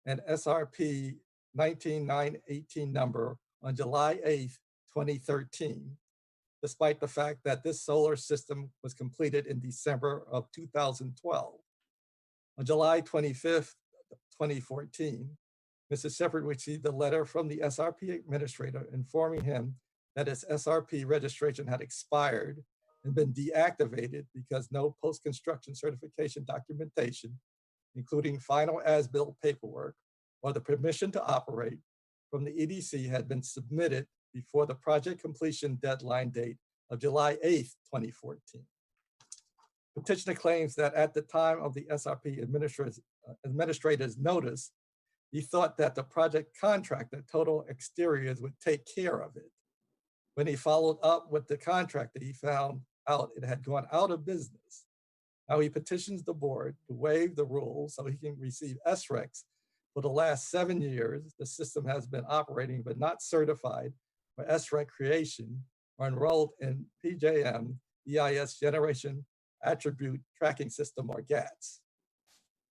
and SRP 19918 number on July 8th, 2013, despite the fact that this solar system was completed in December of 2012. On July 25th, 2014, Mr. Shepard received a letter from the SRP administrator informing him that his SRP registration had expired and been deactivated because no post-construction certification documentation, including final as-built paperwork or the permission to operate from the EDC, had been submitted before the project completion deadline date of July 8th, 2014. Petitioner claims that at the time of the SRP administrator's notice, he thought that the project contractor, Total Exteriors, would take care of it. When he followed up with the contractor, he found out it had gone out of business. Now he petitions the board to waive the rules so he can receive SRECs. For the last 7 years, the system has been operating but not certified for SREC creation or enrolled in PJM EIS Generation Attribute Tracking System, or GATS.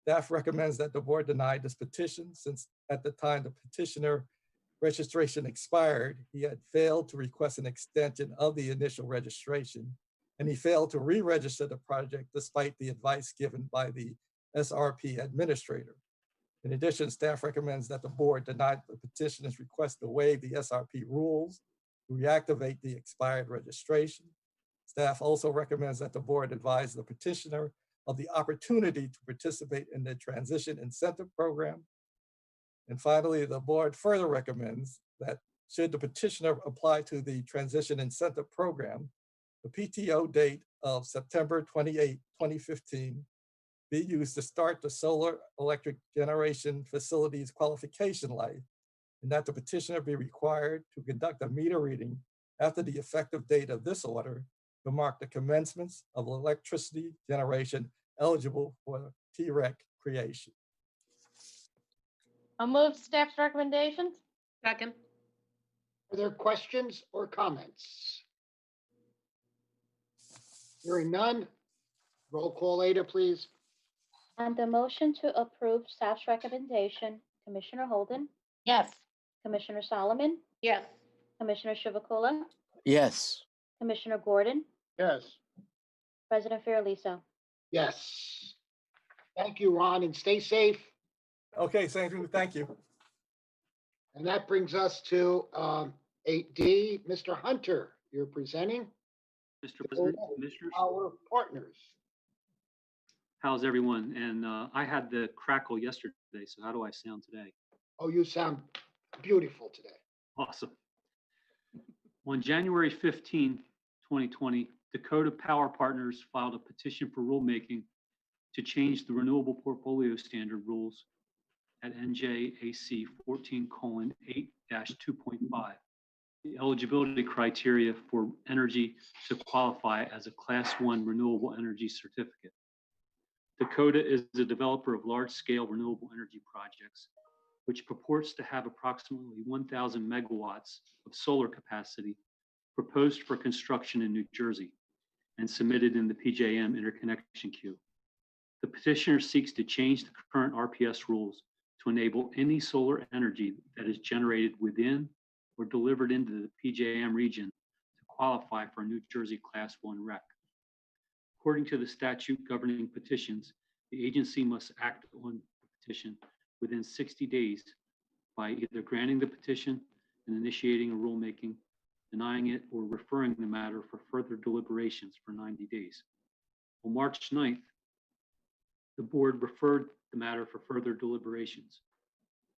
Staff recommends that the board deny this petition since at the time the petitioner registration expired, he had failed to request an extension of the initial registration, and he failed to re-register the project despite the advice given by the SRP administrator. In addition, staff recommends that the board deny the petitioner's request to waive the SRP rules to reactivate the expired registration. Staff also recommends that the board advise the petitioner of the opportunity to participate in the transition incentive program. And finally, the board further recommends that should the petitioner apply to the transition incentive program, the PTO date of September 28, 2015 be used to start the solar electric generation facility's qualification life, and that the petitioner be required to conduct a meter reading after the effective date of this order to mark the commencements of electricity generation eligible for TREC creation. I'll move staff's recommendations. Second. Are there questions or comments? Hearing none, roll call, Ada, please. On the motion to approve staff's recommendation, Commissioner Holden, Yes. Commissioner Solomon, Yes. Commissioner Chivukula, Yes. Commissioner Gordon, Yes. President Fiordaliso. Yes. Thank you, Ron, and stay safe. Okay, thank you. And that brings us to 8D. Mr. Hunter, you're presenting Mr. President, Commissioners, our partners. how's everyone? And I had the crackle yesterday, so how do I sound today? Oh, you sound beautiful today. Awesome. On January 15, 2020, Dakota Power Partners filed a petition for rulemaking to change the renewable portfolio standard rules at NJAC 14:8-2.5. The eligibility criteria for energy to qualify as a Class 1 renewable energy certificate. Dakota is a developer of large-scale renewable energy projects, which purports to have approximately 1,000 megawatts of solar capacity proposed for construction in New Jersey and submitted in the PJM interconnection queue. The petitioner seeks to change the current RPS rules to enable any solar energy that is generated within or delivered into the PJM region to qualify for a New Jersey Class 1 REC. According to the statute governing petitions, the agency must act on the petition within 60 days by either granting the petition and initiating a rulemaking, denying it, or referring the matter for further deliberations for 90 days. On March 9th, the board referred the matter for further deliberations.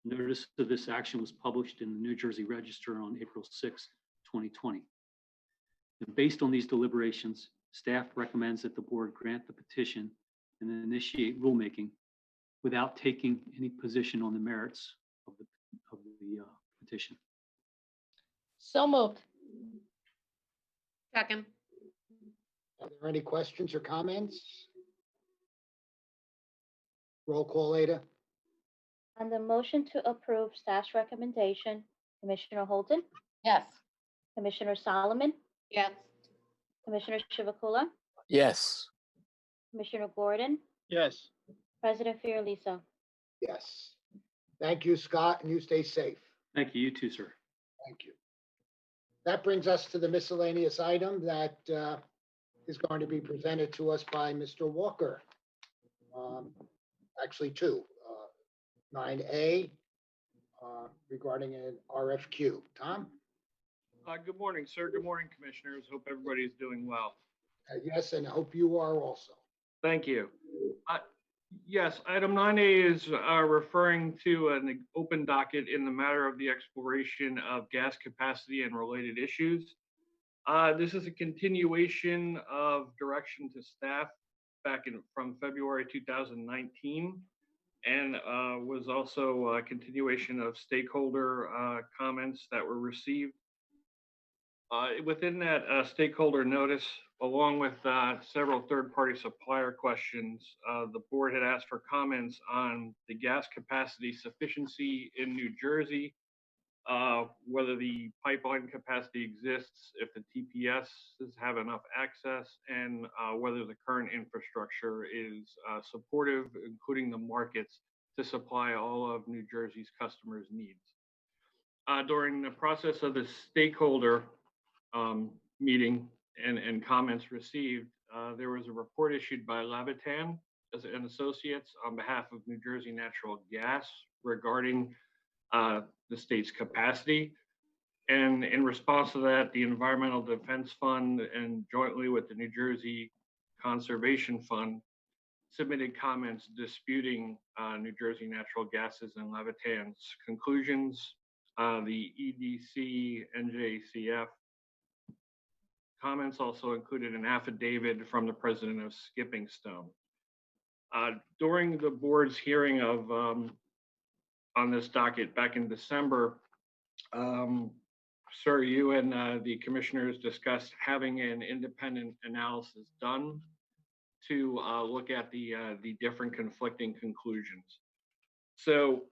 Notice of this action was published in the New Jersey Register on April 6, 2020. And based on these deliberations, staff recommends that the board grant the petition and initiate rulemaking without taking any position on the merits of the petition. So moved. Second. Are there any questions or comments? Roll call, Ada. On the motion to approve staff's recommendation, Commissioner Holden, Yes. Commissioner Solomon, Yes. Commissioner Chivukula, Yes. Commissioner Gordon, Yes. President Fiordaliso. Yes. Thank you, Scott, and you stay safe. Thank you. You too, sir. Thank you. That brings us to the miscellaneous item that is going to be presented to us by Mr. Walker. Actually, two. 9A, regarding an RFQ. Tom? Good morning, sir. Good morning, commissioners. Hope everybody is doing well. Yes, and I hope you are also. Thank you. Yes, item 9A is referring to an open docket in the matter of the exploration of gas capacity and related issues. This is a continuation of direction to staff from February 2019, and was also a continuation of stakeholder comments that were received. Within that stakeholder notice, along with several third-party supplier questions, the board had asked for comments on the gas capacity sufficiency in New Jersey, whether the pipeline capacity exists, if the TPSs have enough access, and whether the current infrastructure is supportive, including the markets, to supply all of New Jersey's customers' needs. During the process of the stakeholder meeting and comments received, there was a report issued by Levitan and Associates on behalf of New Jersey Natural Gas regarding the state's capacity. And in response to that, the Environmental Defense Fund and jointly with the New Jersey Conservation Fund submitted comments disputing New Jersey Natural Gas's and Levitan's conclusions. The EDC, NJCF comments also included an affidavit from the president of Skipping Stone. During the board's hearing of on this docket back in December, sir, you and the commissioners discussed having an independent analysis done to look at the different conflicting conclusions. So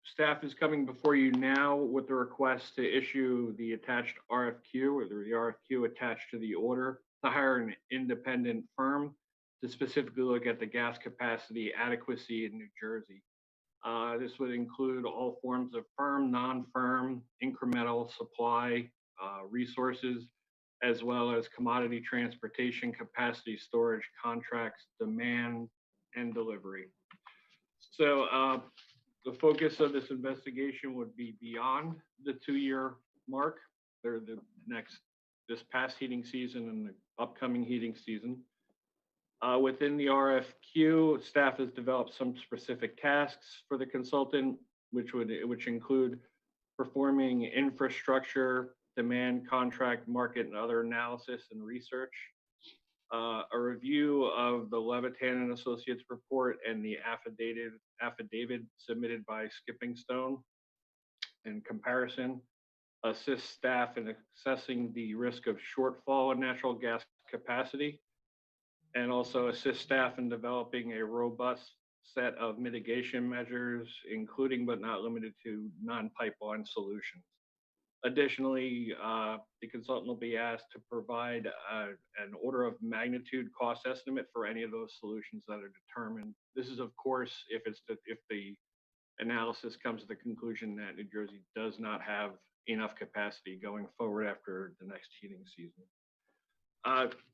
staff is coming before you now with the request to issue the attached RFQ, or the RFQ attached to the order, to hire an independent firm to specifically look at the gas capacity adequacy in New Jersey. This would include all forms of firm, non-firm, incremental supply resources, as well as commodity transportation, capacity storage, contracts, demand, and delivery. So the focus of this investigation would be beyond the 2-year mark, or this past heating season and the upcoming heating season. Within the RFQ, staff has developed some specific tasks for the consultant, which include performing infrastructure, demand, contract, market, and other analysis and research, a review of the Levitan and Associates report and the affidavit submitted by Skipping Stone in comparison, assist staff in assessing the risk of shortfall in natural gas capacity, and also assist staff in developing a robust set of mitigation measures, including but not limited to non-pipeline solutions. Additionally, the consultant will be asked to provide an order of magnitude cost estimate for any of those solutions that are determined. This is, of course, if the analysis comes to the conclusion that New Jersey does not have enough capacity going forward after the next heating season.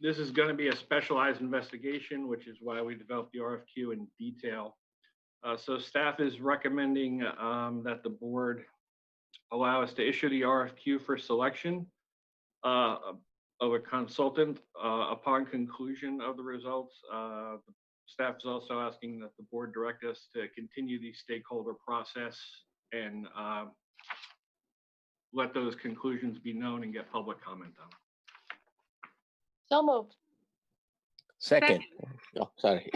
This is going to be a specialized investigation, which is why we developed the RFQ in detail. So staff is recommending that the board allow us to issue the RFQ for selection of a consultant upon conclusion of the results. The staff is also asking that the board direct us to continue the stakeholder process and let those conclusions be known and get public comment on. So moved. Second. Oh, sorry.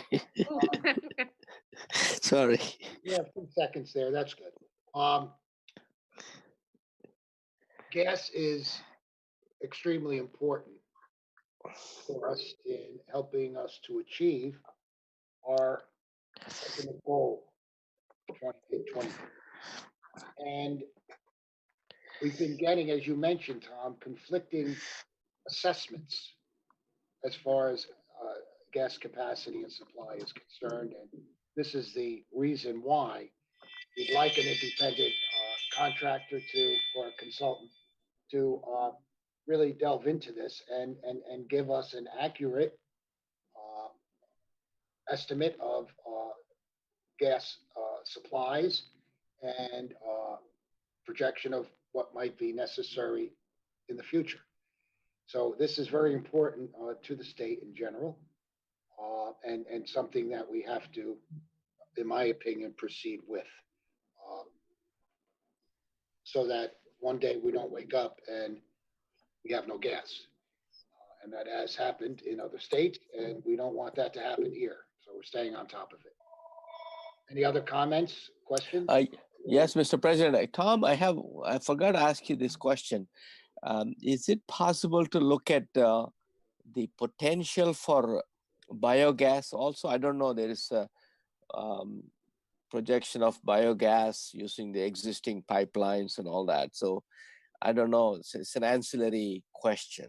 Sorry. Yeah, 2 seconds there. That's good. Gas is extremely important for us in helping us to achieve our ultimate goal, 2020. And we've been getting, as you mentioned, Tom, conflicting assessments as far as gas capacity and supply is concerned. And this is the reason why we'd like an independent contractor or a consultant to really delve into this and give us an accurate estimate of gas supplies and projection of what might be necessary in the future. So this is very important to the state in general, and something that we have to, in my opinion, proceed with, so that one day we don't wake up and we have no gas. And that has happened in other states, and we don't want that to happen here. So we're staying on top of it. Any other comments, questions? Yes, Mr. President. Tom, I forgot to ask you this question. Is it possible to look at the potential for biogas also? I don't know, there is a projection of biogas using the existing pipelines and all that. So I don't know, it's an ancillary question.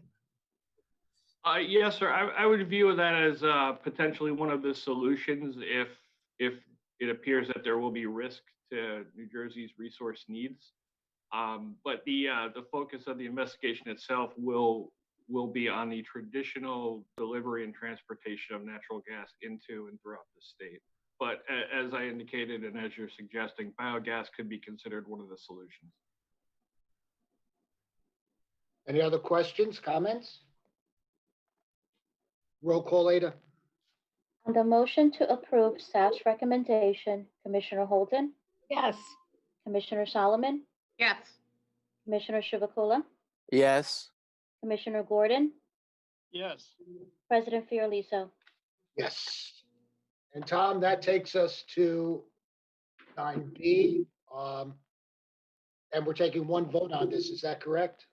Yes, sir. I would view that as potentially one of the solutions if it appears that there will be risk to New Jersey's resource needs. But the focus of the investigation itself will be on the traditional delivery and transportation of natural gas into and throughout the state. But as I indicated, and as you're suggesting, biogas could be considered one of the solutions. Any other questions, comments? Roll call, Ada. On the motion to approve staff's recommendation, Commissioner Holden, Yes. Commissioner Solomon, Yes. Commissioner Chivukula, Yes. Commissioner Gordon, Yes. President Fiordaliso. Yes. And Tom, that takes us to 9B. And we're taking one vote on this, is that correct?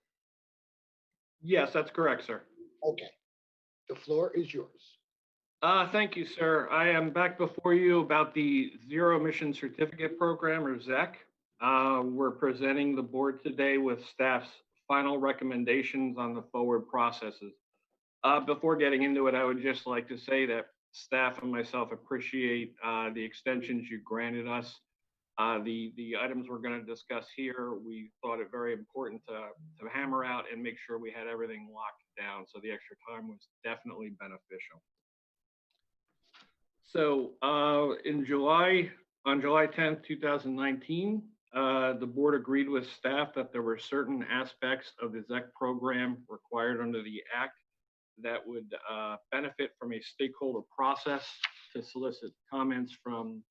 Yes, that's correct, sir. Okay. The floor is yours. Thank you, sir. I am back before you about the Zero Emission Certificate Program, or ZEC. We're presenting the board today with staff's final recommendations on the forward processes. Before getting into it, I would just like to say that staff and myself appreciate the extensions you granted us. The items we're going to discuss here, we thought it very important to hammer out and make sure we had everything locked down. So the extra time was definitely beneficial. So on July 10th, 2019, the board agreed with staff that there were certain aspects of the ZEC program required under the Act that would benefit from a stakeholder process to solicit comments from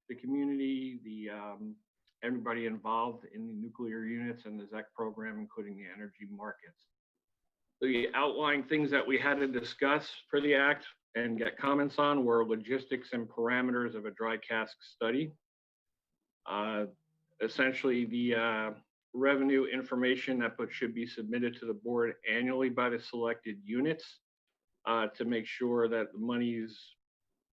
the community, everybody involved in the nuclear units and the ZEC program, including the energy markets. The outlying things that we had to discuss for the Act and get comments on were logistics and parameters of a dry cask study. Essentially, the revenue information that should be submitted to the board annually by the selected units to make sure that the money's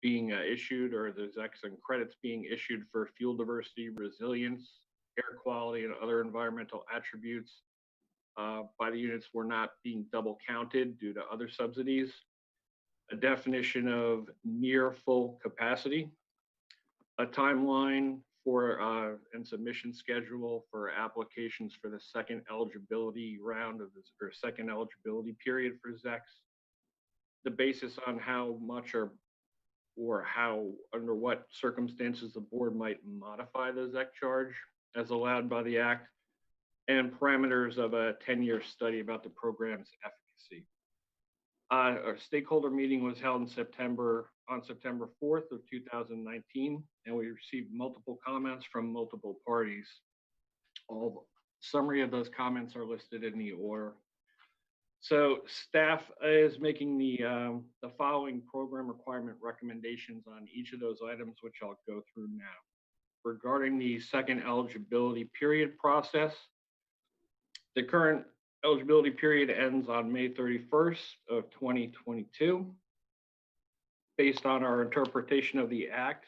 being issued, or the ZECs and credits being issued for fuel diversity, resilience, air quality, and other environmental attributes by the units were not being double counted due to other subsidies. A definition of near full capacity, a timeline for and submission schedule for applications for the second eligibility round of this, or second eligibility period for ZECs, the basis on how much or how, under what circumstances the board might modify the ZEC charge as allowed by the Act, and parameters of a 10-year study about the program's efficacy. Our stakeholder meeting was held on September 4th of 2019, and we received multiple comments from multiple parties. Summary of those comments are listed in the order. So staff is making the following program requirement recommendations on each of those items, which I'll go through now. Regarding the second eligibility period process, the current eligibility period ends on May 31st of 2022. Based on our interpretation of the Act,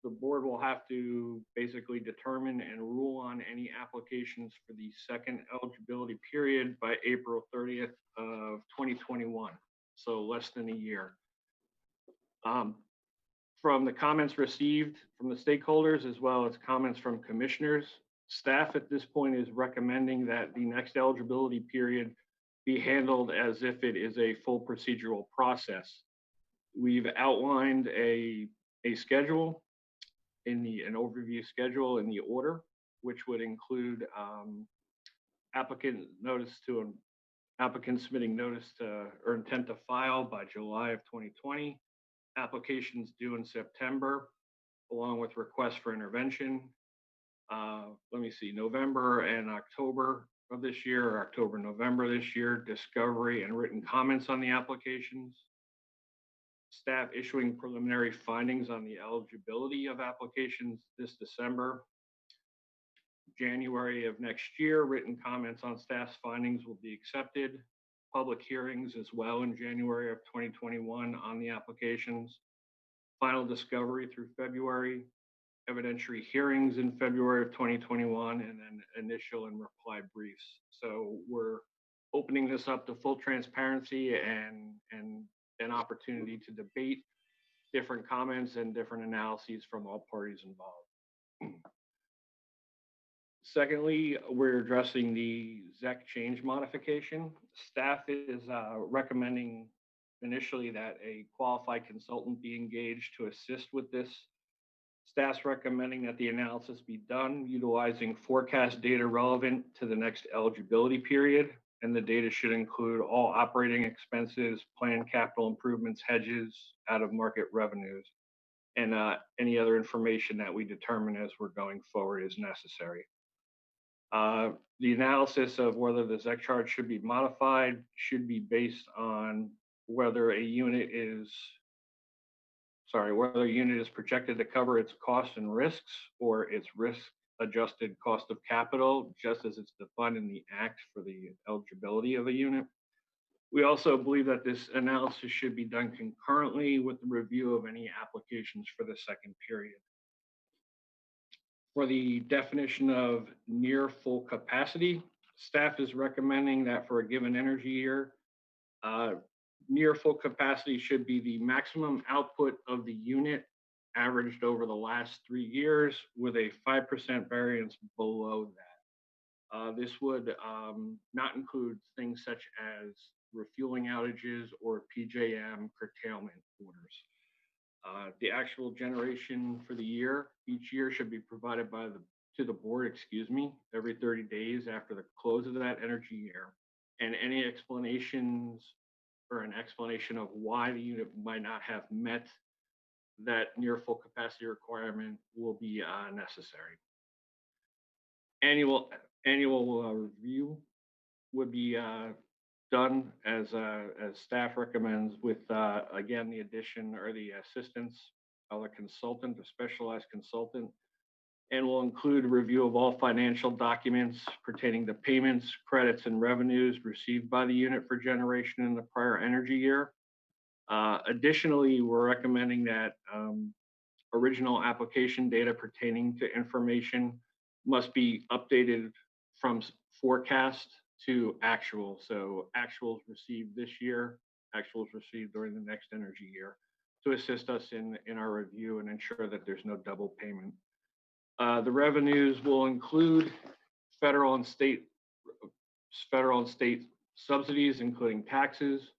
the board will have to basically determine and rule on any applications for the second eligibility period by April 30th of 2021, so less than a year. From the comments received from the stakeholders, as well as comments from commissioners, staff at this point is recommending that the next eligibility period be handled as if it is a full procedural process. We've outlined a schedule an overview schedule in the order, which would include applicant submitting notice to or intent to file by July of 2020, applications due in September, along with requests for intervention. Let me see, November and October of this year, or October, November this year, discovery and written comments on the applications. Staff issuing preliminary findings on the eligibility of applications this December. January of next year, written comments on staff's findings will be accepted. Public hearings as well in January of 2021 on the applications. Final discovery through February. Evidentiary hearings in February of 2021, and then initial and reply briefs. So we're opening this up to full transparency and an opportunity to debate different comments and different analyses from all parties involved. Secondly, we're addressing the ZEC change modification. Staff is recommending initially that a qualified consultant be engaged to assist with this. Staff's recommending that the analysis be done utilizing forecast data relevant to the next eligibility period, and the data should include all operating expenses, planned capital improvements, hedges, out-of-market revenues, and any other information that we determine as we're going forward is necessary. The analysis of whether the ZEC charge should be modified should be based on whether a unit is projected to cover its costs and risks or its risk-adjusted cost of capital, just as it's defined in the Act for the eligibility of a unit. We also believe that this analysis should be done concurrently with the review of any applications for the second period. For the definition of near full capacity, staff is recommending that for a given energy year, near full capacity should be the maximum output of the unit averaged over the last 3 years with a 5% variance below that. This would not include things such as refueling outages or PJM curtailment orders. The actual generation for the year, each year should be provided to the board, every 30 days after the close of that energy year. And any explanations or an explanation of why the unit might not have met that near full capacity requirement will be necessary. Annual review would be done as staff recommends with, again, the addition or the assistance of a consultant, a specialized consultant, and will include review of all financial documents pertaining to payments, credits, and revenues received by the unit for generation in the prior energy year. Additionally, we're recommending that original application data pertaining to information must be updated from forecast to actual. So actuals received this year, actuals received during the next energy year, to assist us in our review and ensure that there's no double payment. The revenues will include federal and state subsidies, including taxes,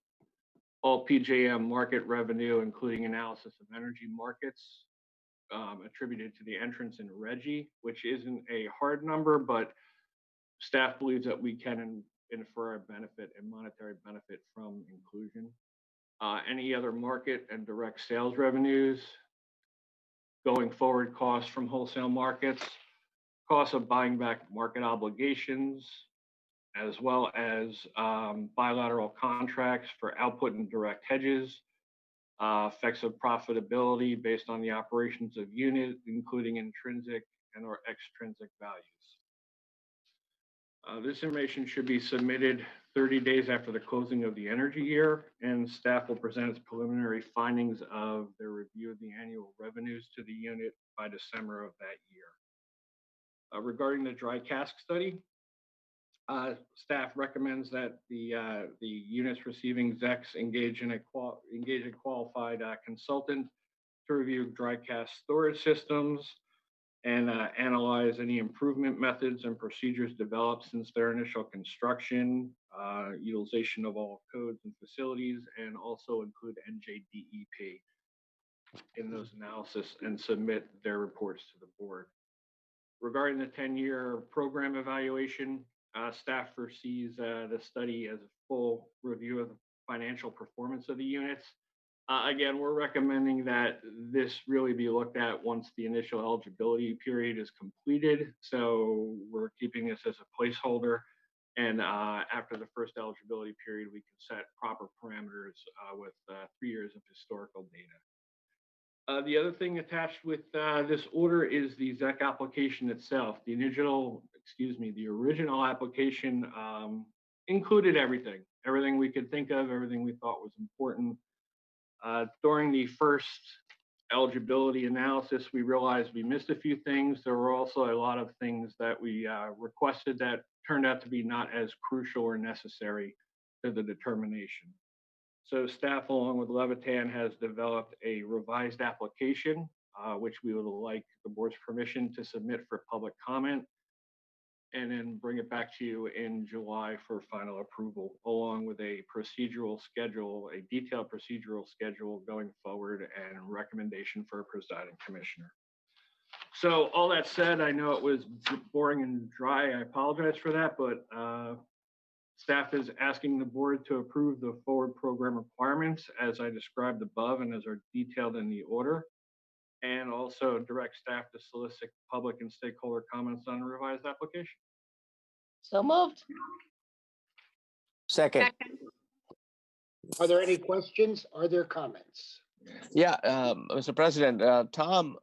all PJM market revenue, including analysis of energy markets, attributed to the entrance in RGGI, which isn't a hard number, but staff believes that we can infer a benefit and monetary benefit from inclusion. Any other market and direct sales revenues, going forward costs from wholesale markets, costs of buying back market obligations, as well as bilateral contracts for output and direct hedges, effects of profitability based on the operations of unit, including intrinsic and or extrinsic values. This information should be submitted 30 days after the closing of the energy year, and staff will present its preliminary findings of their review of the annual revenues to the unit by December of that year. Regarding the dry cask study, staff recommends that the units receiving ZECs engage a qualified consultant to review dry cask storage systems and analyze any improvement methods and procedures developed since their initial construction, utilization of all codes and facilities, and also include NJDEP. in those analysis and submit their reports to the board. Regarding the 10-year program evaluation, staff foresees the study as a full review of the financial performance of the units. Again, we're recommending that this really be looked at once the initial eligibility period is completed. So we're keeping this as a placeholder. And after the first eligibility period, we can set proper parameters with 3 years of historical data. The other thing attached with this order is the ZEC application itself. The original application included everything we could think of, everything we thought was important. During the first eligibility analysis, we realized we missed a few things. There were also a lot of things that we requested that turned out to be not as crucial or necessary to the determination. So staff, along with Levitan, has developed a revised application, which we would like the board's permission to submit for public comment, and then bring it back to you in July for final approval, along with a procedural schedule, a detailed procedural schedule going forward, and recommendation for a presiding commissioner. So all that said, I know it was boring and dry. I apologize for that, but staff is asking the board to approve the forward program requirements as I described above and as are detailed in the order, and also direct staff to solicit public and stakeholder comments on the revised application. So moved. Second. Are there any questions? Are there comments? Yeah, Mr. President, Tom,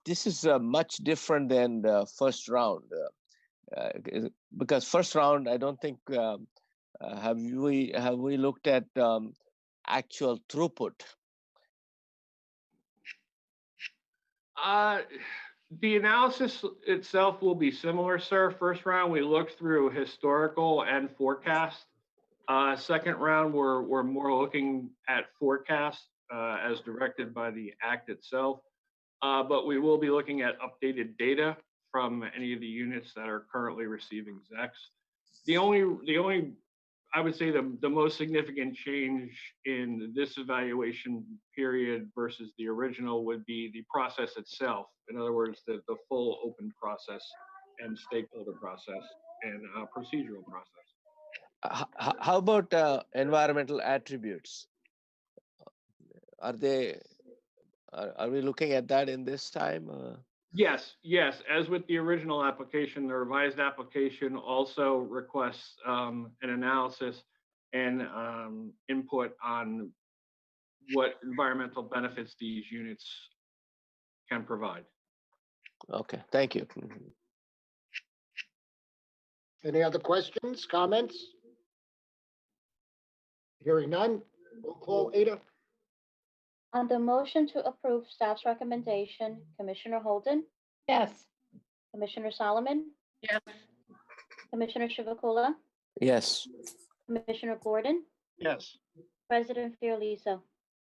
this is much different than the first round. Because first round, I don't think have we looked at actual throughput. The analysis itself will be similar, sir. First round, we looked through historical and forecast. Second round, we're more looking at forecast as directed by the Act itself. But we will be looking at updated data from any of the units that are currently receiving ZECs. The only, I would say the most significant change in this evaluation period versus the original would be the process itself. In other words, the full open process and stakeholder process and procedural process. How about environmental attributes? Are we looking at that in this time? Yes. As with the original application, the revised application also requests an analysis and input on what environmental benefits these units can provide. Okay, thank you. Any other questions, comments? Hearing none, roll call, Ada. On the motion to approve staff's recommendation, Commissioner Holden, Yes. Commissioner Solomon, Yes. Commissioner Chivukula, Yes. Commissioner Gordon, Yes. President Fiordaliso.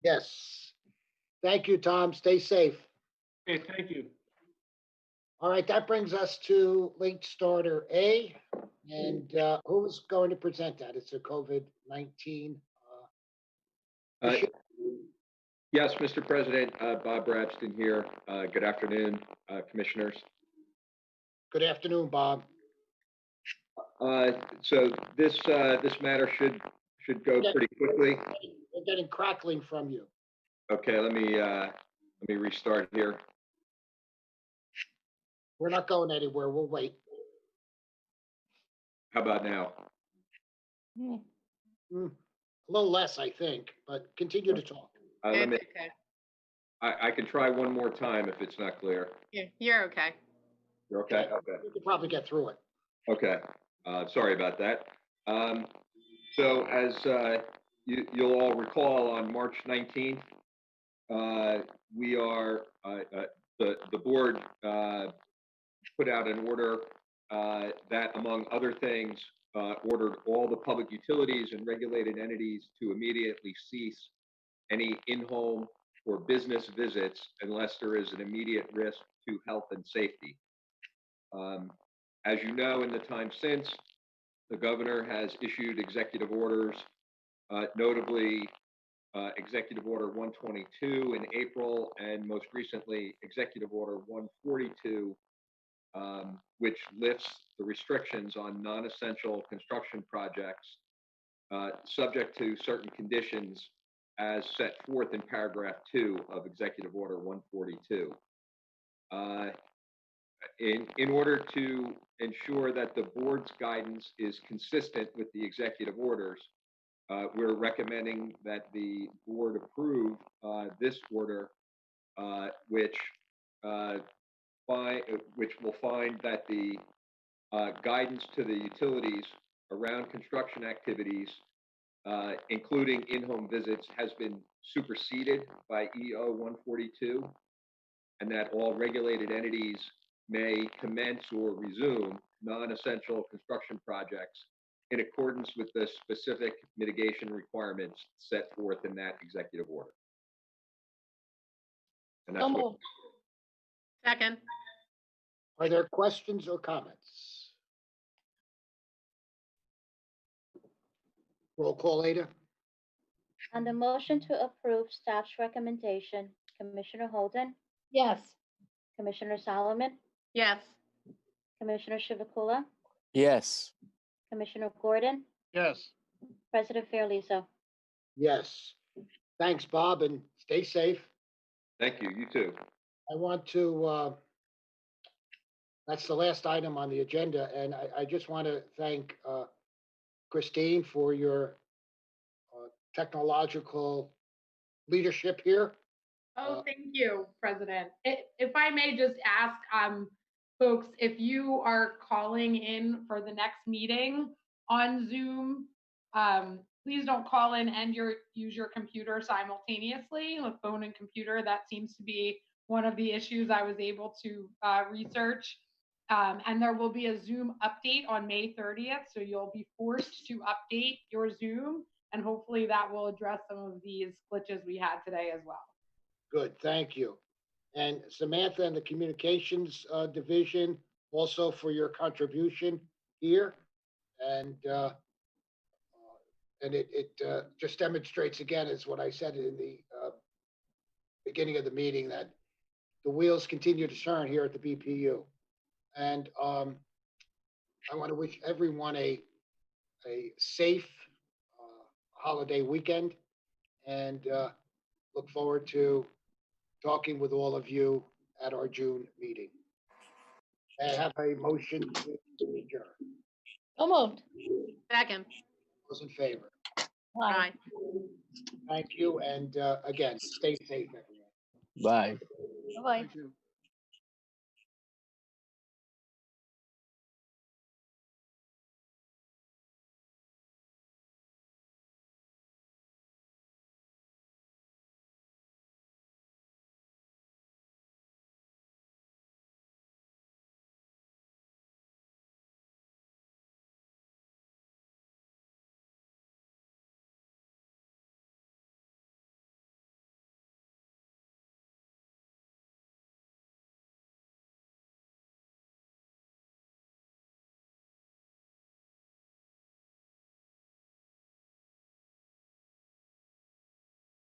Yes. Thank you, Tom. Stay safe. Okay, thank you. All right, that brings us to late starter A. And who's going to present that? It's a COVID-19 issue. Yes, Mr. President, Bob Bradston here. Good afternoon, commissioners. Good afternoon, Bob. So this matter should go pretty quickly. We're getting crackling from you. Okay, let me restart here. We're not going anywhere. We'll wait. How about now? A little less, I think, but continue to talk. It's okay. I can try one more time if it's not clear. You're okay. You're okay? Okay. You can probably get through it. Okay. Sorry about that. So as you'll all recall, on March 19th, we are the board put out an order that, among other things, ordered all the public utilities and regulated entities to immediately cease any in-home or business visits unless there is an immediate risk to health and safety. As you know, in the time since, the governor has issued executive orders, notably Executive Order 122 in April, and most recently, Executive Order 142, which lifts the restrictions on non-essential construction projects subject to certain conditions as set forth in paragraph 2 of Executive Order 142. In order to ensure that the board's guidance is consistent with the executive orders, we're recommending that the board approve this order, which will find that the guidance to the utilities around construction activities, including in-home visits, has been superseded by EO 142, and that all regulated entities may commence or resume non-essential construction projects in accordance with the specific mitigation requirements set forth in that executive order. And that's what, Second. Are there questions or comments? Roll call, Ada. On the motion to approve staff's recommendation, Commissioner Holden, Yes. Commissioner Solomon, Yes. Commissioner Chivukula, Yes. Commissioner Gordon, Yes. President Fairlisa. Yes. Thanks, Bob, and stay safe. thank you, you too. I want to, that's the last item on the agenda, and I just want to thank Christine for your technological leadership here. Oh, thank you, President. If I may just ask, folks, if you are calling in for the next meeting on Zoom, please don't call in and use your computer simultaneously, with phone and computer. That seems to be one of the issues I was able to research. And there will be a Zoom update on May 30th, so you'll be forced to update your Zoom, and hopefully that will address some of these glitches we had today as well. Good, thank you. And Samantha and the Communications Division, also for your contribution here. And it just demonstrates again, is what I said in the beginning of the meeting, that the wheels continue to turn here at the BPU. And I want to wish everyone a safe holiday weekend, and look forward to talking with all of you at our June meeting. I have a motion to adjourn. So moved. Second. Those in favor? Aye. Thank you, and again, stay safe, everyone. Bye. Bye-bye. Thank you.